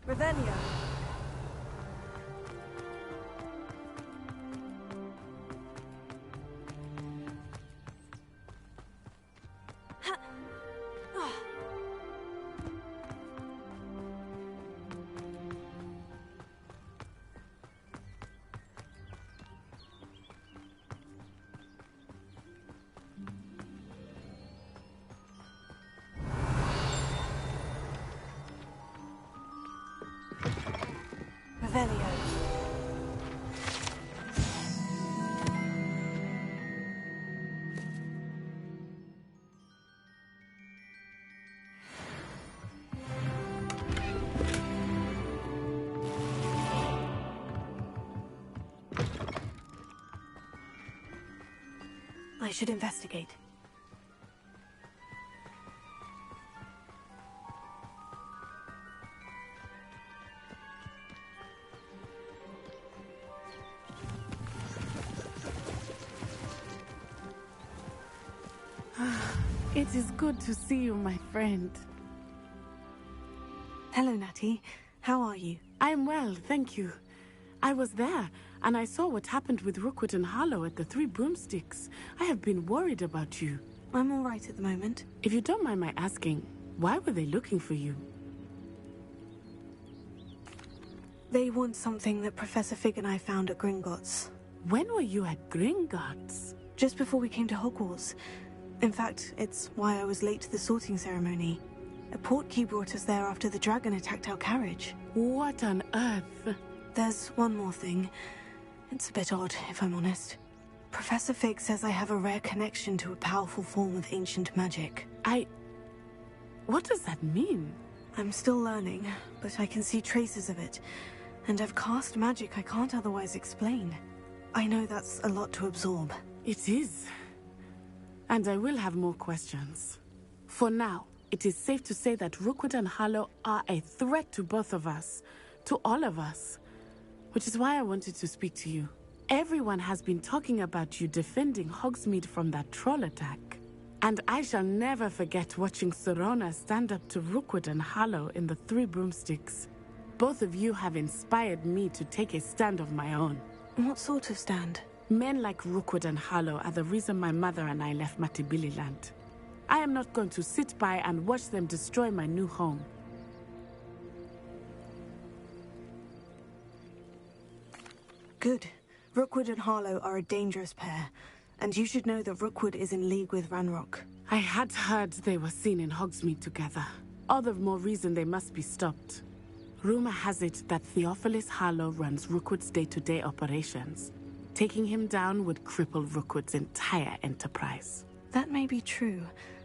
Speaker 2: Revelio. I should investigate.
Speaker 21: It is good to see you, my friend.
Speaker 2: Hello, Natty. How are you?
Speaker 21: I'm well, thank you. I was there, and I saw what happened with Rookwood and Harlow at the Three Broomsticks. I have been worried about you.
Speaker 2: I'm all right at the moment.
Speaker 21: If you don't mind my asking, why were they looking for you?
Speaker 2: They want something that Professor Fig and I found at Gringotts.
Speaker 21: When were you at Gringotts?
Speaker 2: Just before we came to Hogwarts. In fact, it's why I was late to the sorting ceremony. A portkey brought us there after the dragon attacked our carriage.
Speaker 21: What on earth?
Speaker 2: There's one more thing. It's a bit odd, if I'm honest. Professor Fig says I have a rare connection to a powerful form of ancient magic.
Speaker 21: What does that mean?
Speaker 2: I'm still learning, but I can see traces of it. And I've cast magic I can't otherwise explain. I know that's a lot to absorb.
Speaker 21: It is. And I will have more questions. For now, it is safe to say that Rookwood and Harlow are a threat to both of us. To all of us. Which is why I wanted to speak to you. Everyone has been talking about you defending Hogsmeade from that troll attack. And I shall never forget watching Sorona stand up to Rookwood and Harlow in the Three Broomsticks. Both of you have inspired me to take a stand of my own.
Speaker 2: What sort of stand?
Speaker 21: Men like Rookwood and Harlow are the reason my mother and I left Matibililand. I am not going to sit by and watch them destroy my new home.
Speaker 2: Good. Rookwood and Harlow are a dangerous pair, and you should know that Rookwood is in league with Ranrock.
Speaker 21: I had heard they were seen in Hogsmeade together. All the more reason they must be stopped. Rumor has it that Theophilus Harlow runs Rookwood's day-to-day operations. Taking him down would cripple Rookwood's entire enterprise.
Speaker 2: That may be true,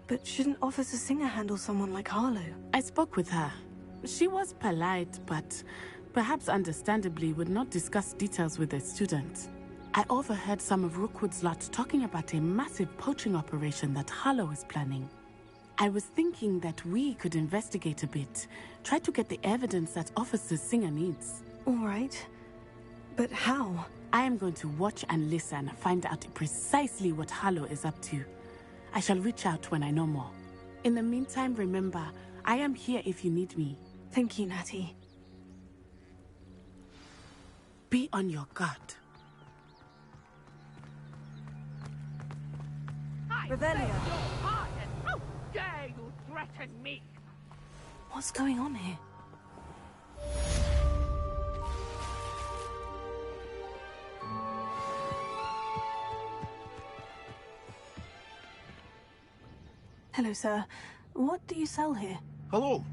Speaker 2: but shouldn't Officer Singer handle someone like Harlow?
Speaker 21: I spoke with her. She was polite, but perhaps understandably would not discuss details with a student. I overheard some of Rookwood's lot talking about a massive poaching operation that Harlow is planning. I was thinking that we could investigate a bit, try to get the evidence that Officer Singer needs.
Speaker 2: All right. But how?
Speaker 21: I am going to watch and listen, find out precisely what Harlow is up to. I shall reach out when I know more. In the meantime, remember, I am here if you need me.
Speaker 2: Thank you, Natty.
Speaker 21: Be on your guard.
Speaker 8: Revelio.
Speaker 1: How dare you threaten me?
Speaker 2: What's going on here? Hello, sir. What do you sell here?
Speaker 18: Hello,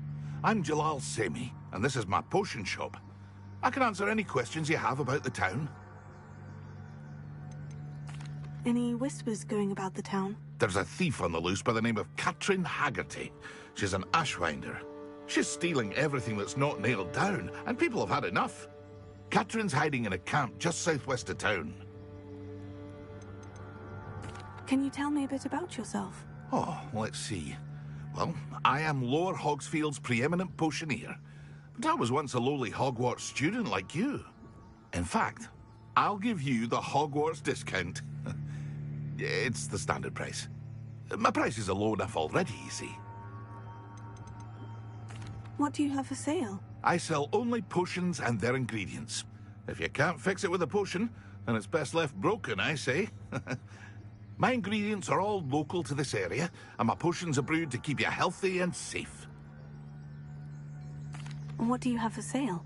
Speaker 18: I'm Jalal Semi, and this is my potion shop. I can answer any questions you have about the town.
Speaker 2: Any whispers going about the town?
Speaker 18: There's a thief on the loose by the name of Katrin Haggerty. She's an ashwinder. She's stealing everything that's not nailed down, and people have had enough. Katrin's hiding in a camp just southwest of town.
Speaker 2: Can you tell me a bit about yourself?
Speaker 18: Oh, let's see. Well, I am Lower Hogsfield's preeminent potioneer, but I was once a lowly Hogwarts student like you. In fact, I'll give you the Hogwarts discount. It's the standard price. My prices are low enough already, you see.
Speaker 2: What do you have for sale?
Speaker 18: I sell only potions and their ingredients. If you can't fix it with a potion, then it's best left broken, I say. My ingredients are all local to this area, and my potions are brewed to keep you healthy and safe.
Speaker 2: What do you have for sale?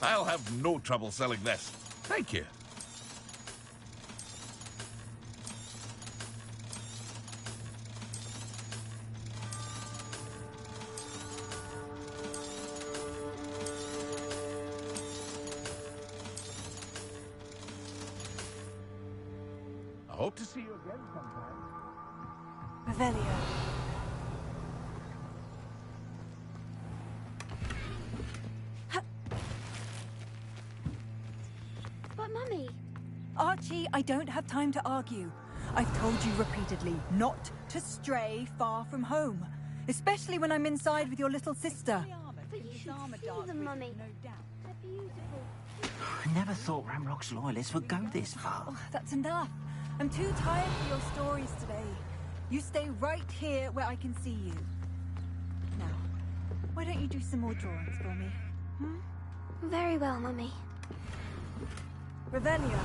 Speaker 18: I'll have no trouble selling this. Thank you. I hope to see you again sometime.
Speaker 2: Revelio.
Speaker 14: But Mummy...
Speaker 17: Archie, I don't have time to argue. I've told you repeatedly not to stray far from home, especially when I'm inside with your little sister.
Speaker 14: But you should see them, Mummy. They're beautiful.
Speaker 22: I never thought Ramrock's loyalists would go this far.
Speaker 17: Oh, that's enough. I'm too tired for your stories today. You stay right here where I can see you. Now, why don't you do some more drawings for me?
Speaker 14: Very well, Mummy.
Speaker 17: Revelio.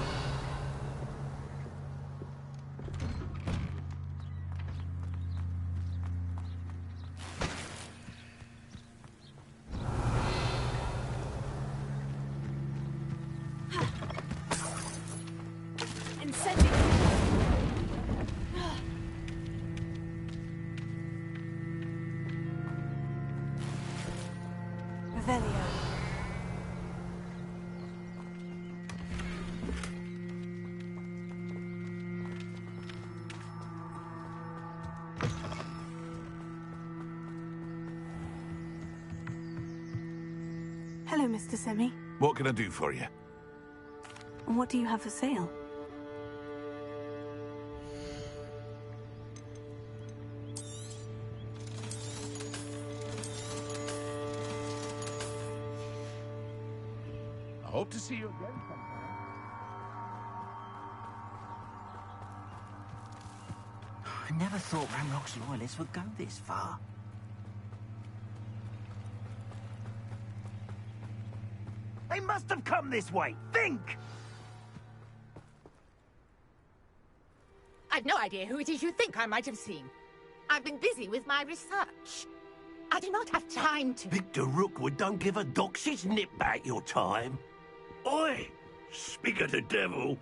Speaker 2: Hello, Mr. Semi.
Speaker 18: What can I do for you?
Speaker 2: What do you have for sale?
Speaker 18: I hope to see you again sometime.
Speaker 22: I never thought Ramrock's loyalists would go this far. They must have come this way. Think!
Speaker 1: I've no idea who it is you think I might have seen. I've been busy with my research. I do not have time to...
Speaker 10: Victor Rookwood don't give a doxy's nip back your time. Oi! Speak of the devil.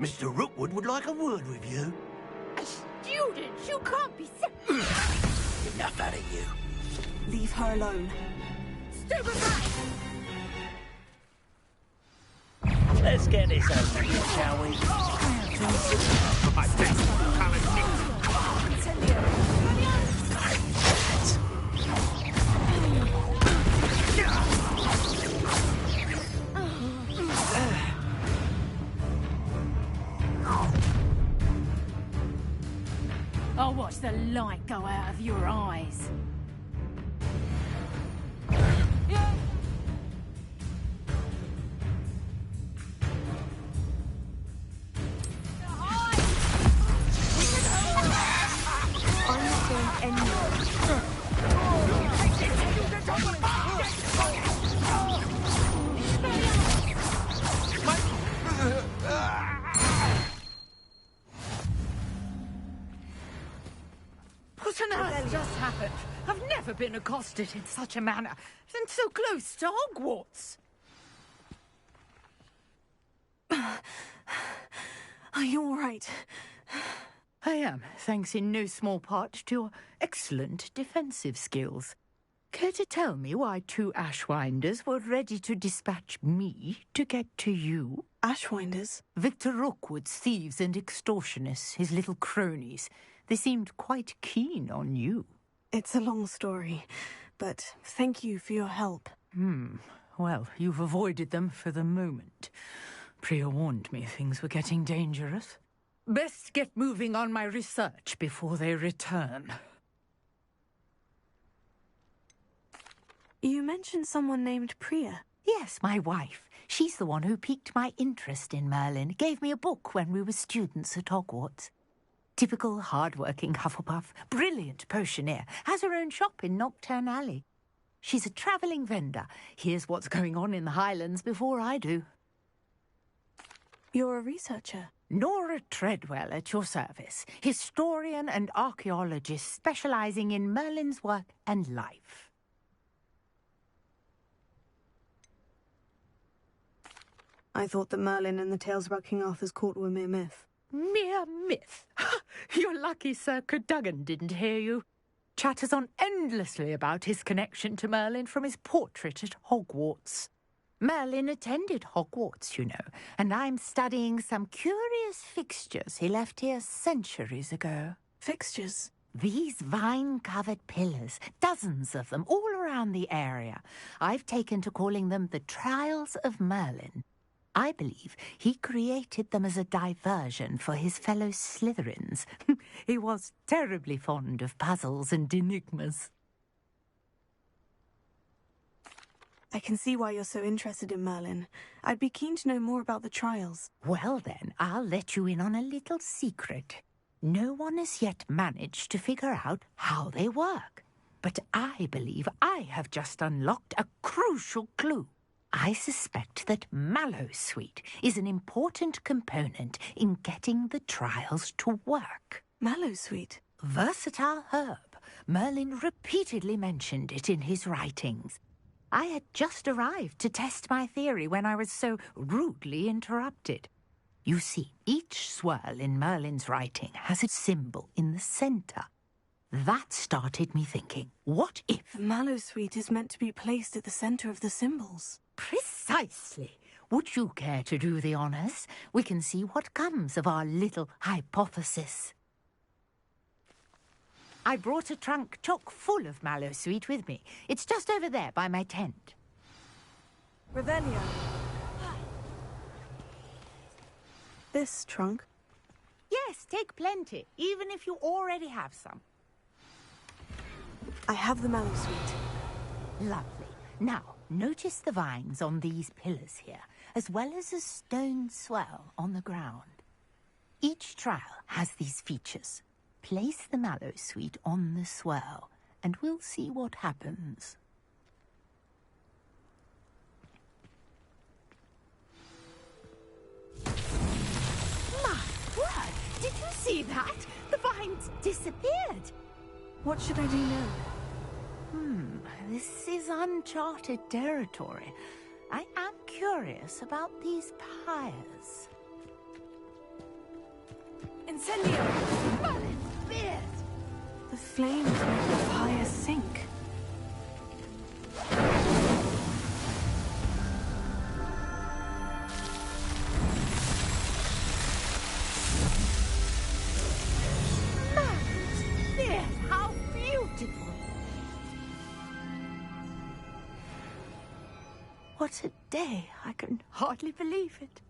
Speaker 10: Mr. Rookwood would like a word with you.
Speaker 1: A student? You can't be so...
Speaker 10: Enough out of you.
Speaker 17: Leave her alone.
Speaker 1: Stupefy!
Speaker 22: Let's get this over with, shall we?
Speaker 11: I'll watch the light go out of your eyes.
Speaker 1: been accosted in such a manner, and so close to Hogwarts.
Speaker 2: Are you all right?
Speaker 7: I am, thanks in no small part to your excellent defensive skills. Care to tell me why 2 Ashwinders were ready to dispatch me to get to you?
Speaker 2: Ashwinders?
Speaker 7: Victor Rookwood's thieves and extortionists, his little cronies. They seemed quite keen on you.
Speaker 2: It's a long story, but thank you for your help.
Speaker 7: Well, you've avoided them for the moment. Priya warned me things were getting dangerous. Best get moving on my research before they return.
Speaker 2: You mentioned someone named Priya.
Speaker 7: Yes, my wife. She's the one who piqued my interest in Merlin, gave me a book when we were students at Hogwarts. Typical hard-working Hufflepuff, brilliant potioneer, has her own shop in Nocturne Alley. She's a travelling vendor, hears what's going on in the Highlands before I do.
Speaker 2: You're a researcher?
Speaker 7: Nora Treadwell at your service, historian and archaeologist specialising in Merlin's work and life.
Speaker 2: I thought that Merlin and the tales about King Arthur's court were mere myth.
Speaker 7: Mere myth? You're lucky Sir Cadogan didn't hear you. Chatters on endlessly about his connection to Merlin from his portrait at Hogwarts. Merlin attended Hogwarts, you know, and I'm studying some curious fixtures he left here centuries ago.
Speaker 2: Fixtures?
Speaker 7: These vine-covered pillars, dozens of them, all around the area. I've taken to calling them the Trials of Merlin. I believe he created them as a diversion for his fellow Slytherins. He was terribly fond of puzzles and enigmas.
Speaker 2: I can see why you're so interested in Merlin. I'd be keen to know more about the trials.
Speaker 7: Well then, I'll let you in on a little secret. No one has yet managed to figure out how they work. But I believe I have just unlocked a crucial clue. I suspect that Mallowsweet is an important component in getting the trials to work.
Speaker 2: Mallowsweet?
Speaker 7: Versatile herb. Merlin repeatedly mentioned it in his writings. I had just arrived to test my theory when I was so rudely interrupted. You see, each swirl in Merlin's writing has a symbol in the centre. That started me thinking, what if...
Speaker 2: Mallowsweet is meant to be placed at the centre of the symbols.
Speaker 7: Precisely. Would you care to do the honours? We can see what comes of our little hypothesis. I brought a trunk chock full of Mallowsweet with me. It's just over there by my tent.
Speaker 2: Revelio. This trunk?
Speaker 7: Yes, take plenty, even if you already have some.
Speaker 2: I have the Mallowsweet.
Speaker 7: Lovely. Now, notice the vines on these pillars here, as well as a stone swell on the ground. Each trial has these features. Place the Mallowsweet on the swell, and we'll see what happens. My word! Did you see that? The vines disappeared.
Speaker 2: What should I do now?
Speaker 7: This is uncharted territory. I am curious about these pyres.
Speaker 2: Incendio!
Speaker 7: Merlin's beard!
Speaker 2: The flames make the pyre sink.
Speaker 7: Merlin's beard! How beautiful! What a day! I can hardly believe it.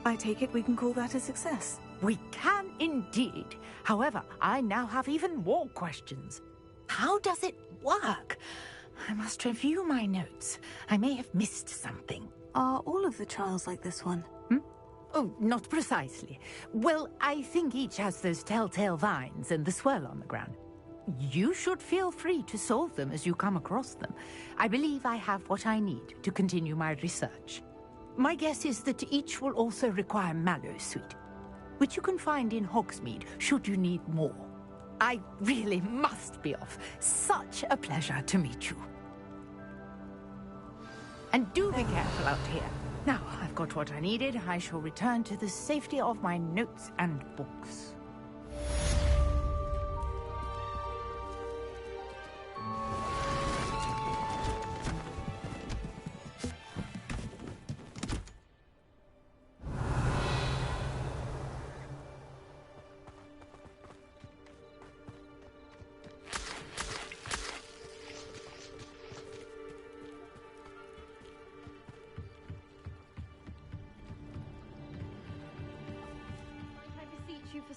Speaker 2: I take it we can call that a success.
Speaker 7: We can indeed. However, I now have even more questions. How does it work? I must review my notes. I may have missed something.
Speaker 2: Are all of the trials like this one?
Speaker 7: Oh, not precisely. Well, I think each has those telltale vines and the swirl on the ground. You should feel free to solve them as you come across them. I believe I have what I need to continue my research. My guess is that each will also require Mallowsweet. which you can find in Hogsmeade should you need more. I really must be off. Such a pleasure to meet you. And do be careful out here. Now, I've got what I needed. I shall return to the safety of my notes and books.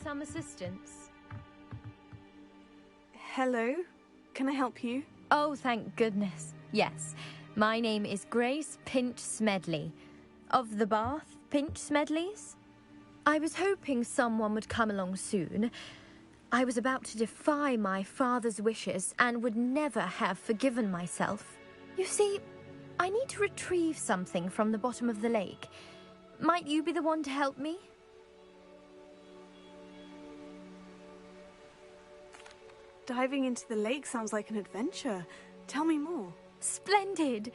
Speaker 3: Some assistance.
Speaker 2: Hello? Can I help you?
Speaker 3: Oh, thank goodness. Yes. My name is Grace Pinch Smedley. Of the Bath Pinch Smedleys? I was hoping someone would come along soon. I was about to defy my father's wishes and would never have forgiven myself. You see, I need to retrieve something from the bottom of the lake. Might you be the one to help me?
Speaker 2: Diving into the lake sounds like an adventure. Tell me more.
Speaker 3: Splendid!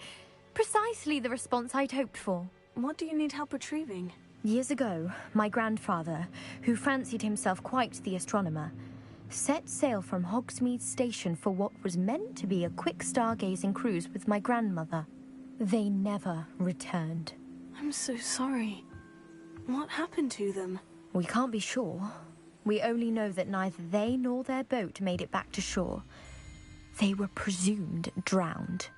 Speaker 3: Precisely the response I'd hoped for.
Speaker 2: What do you need help retrieving?
Speaker 3: Years ago, my grandfather, who fancied himself quite the astronomer, set sail from Hogsmeade Station for what was meant to be a quick stargazing cruise with my grandmother. They never returned.
Speaker 2: I'm so sorry. What happened to them?
Speaker 3: We can't be sure. We only know that neither they nor their boat made it back to shore. They were presumed drowned.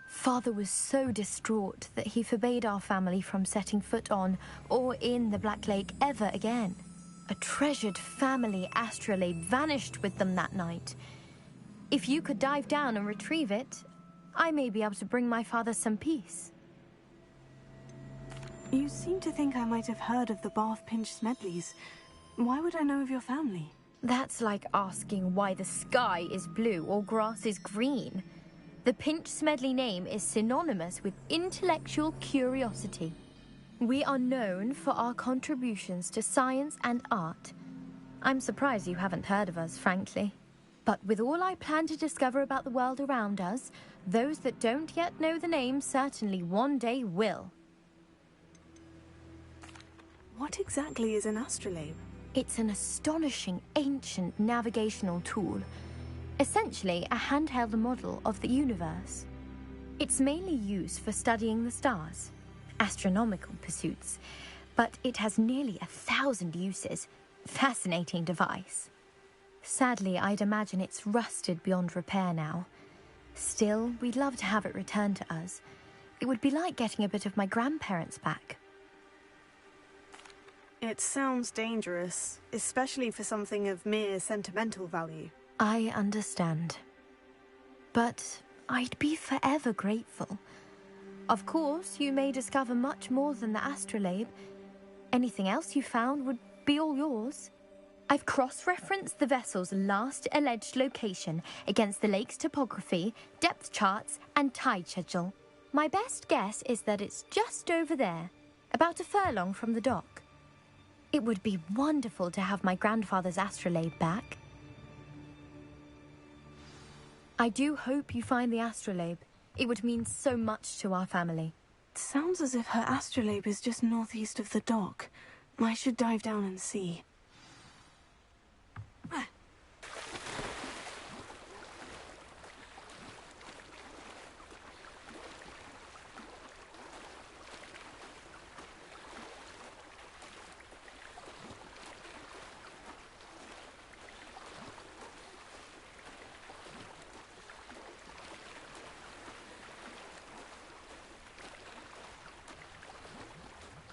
Speaker 3: Father was so distraught that he forbade our family from setting foot on or in the Black Lake ever again. A treasured family astrolabe vanished with them that night. If you could dive down and retrieve it, I may be able to bring my father some peace.
Speaker 2: You seem to think I might have heard of the Bath Pinch Smedleys. Why would I know of your family?
Speaker 3: That's like asking why the sky is blue or grass is green. The Pinch Smedley name is synonymous with intellectual curiosity. We are known for our contributions to science and art. I'm surprised you haven't heard of us, frankly. But with all I plan to discover about the world around us, those that don't yet know the name certainly one day will.
Speaker 2: What exactly is an astrolabe?
Speaker 3: It's an astonishing ancient navigational tool. Essentially, a handheld model of the universe. It's mainly used for studying the stars, astronomical pursuits, but it has nearly 1,000 uses. Fascinating device. Sadly, I'd imagine it's rusted beyond repair now. Still, we'd love to have it returned to us. It would be like getting a bit of my grandparents back.
Speaker 2: It sounds dangerous, especially for something of mere sentimental value.
Speaker 3: I understand. But I'd be forever grateful. Of course, you may discover much more than the astrolabe. Anything else you found would be all yours. I've cross-referenced the vessel's last alleged location against the lake's topography, depth charts, and tide schedule. My best guess is that it's just over there, about a furlong from the dock. It would be wonderful to have my grandfather's astrolabe back. I do hope you find the astrolabe. It would mean so much to our family.
Speaker 2: It sounds as if her astrolabe is just northeast of the dock. I should dive down and see.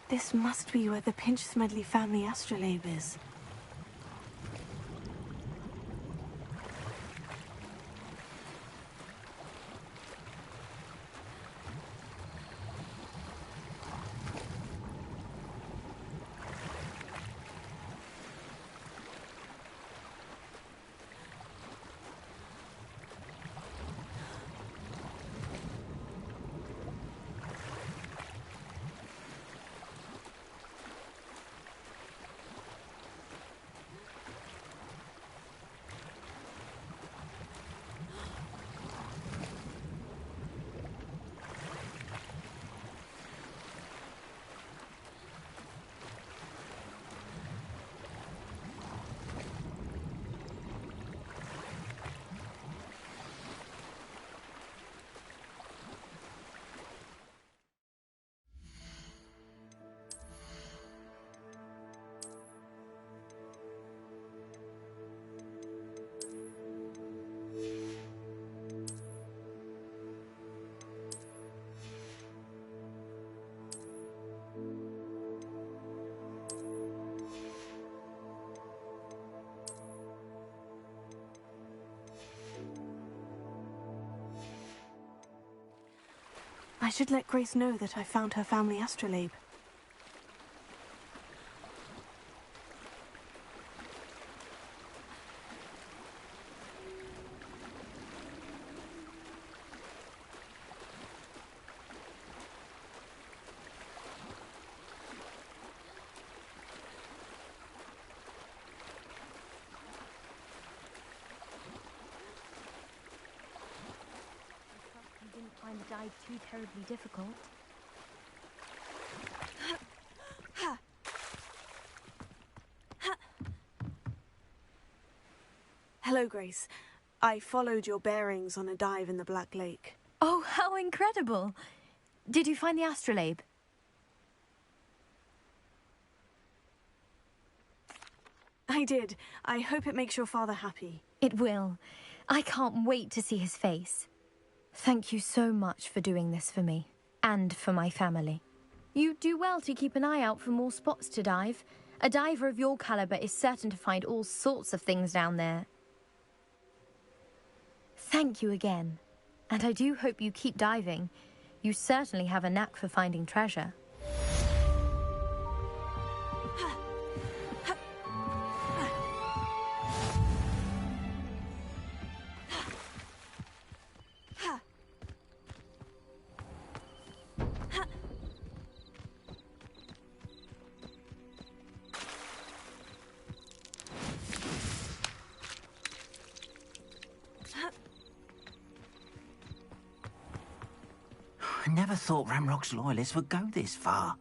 Speaker 2: This must be where the Pinch Smedley family astrolabe is. I should let Grace know that I found her family astrolabe.
Speaker 3: Find the dive too terribly difficult.
Speaker 2: Hello, Grace. I followed your bearings on a dive in the Black Lake.
Speaker 3: Oh, how incredible! Did you find the astrolabe?
Speaker 2: I did. I hope it makes your father happy.
Speaker 3: It will. I can't wait to see his face. Thank you so much for doing this for me, and for my family. You do well to keep an eye out for more spots to dive. A diver of your caliber is certain to find all sorts of things down there. Thank you again, and I do hope you keep diving. You certainly have a knack for finding treasure.
Speaker 22: I never thought Ramrock's loyalists would go this far.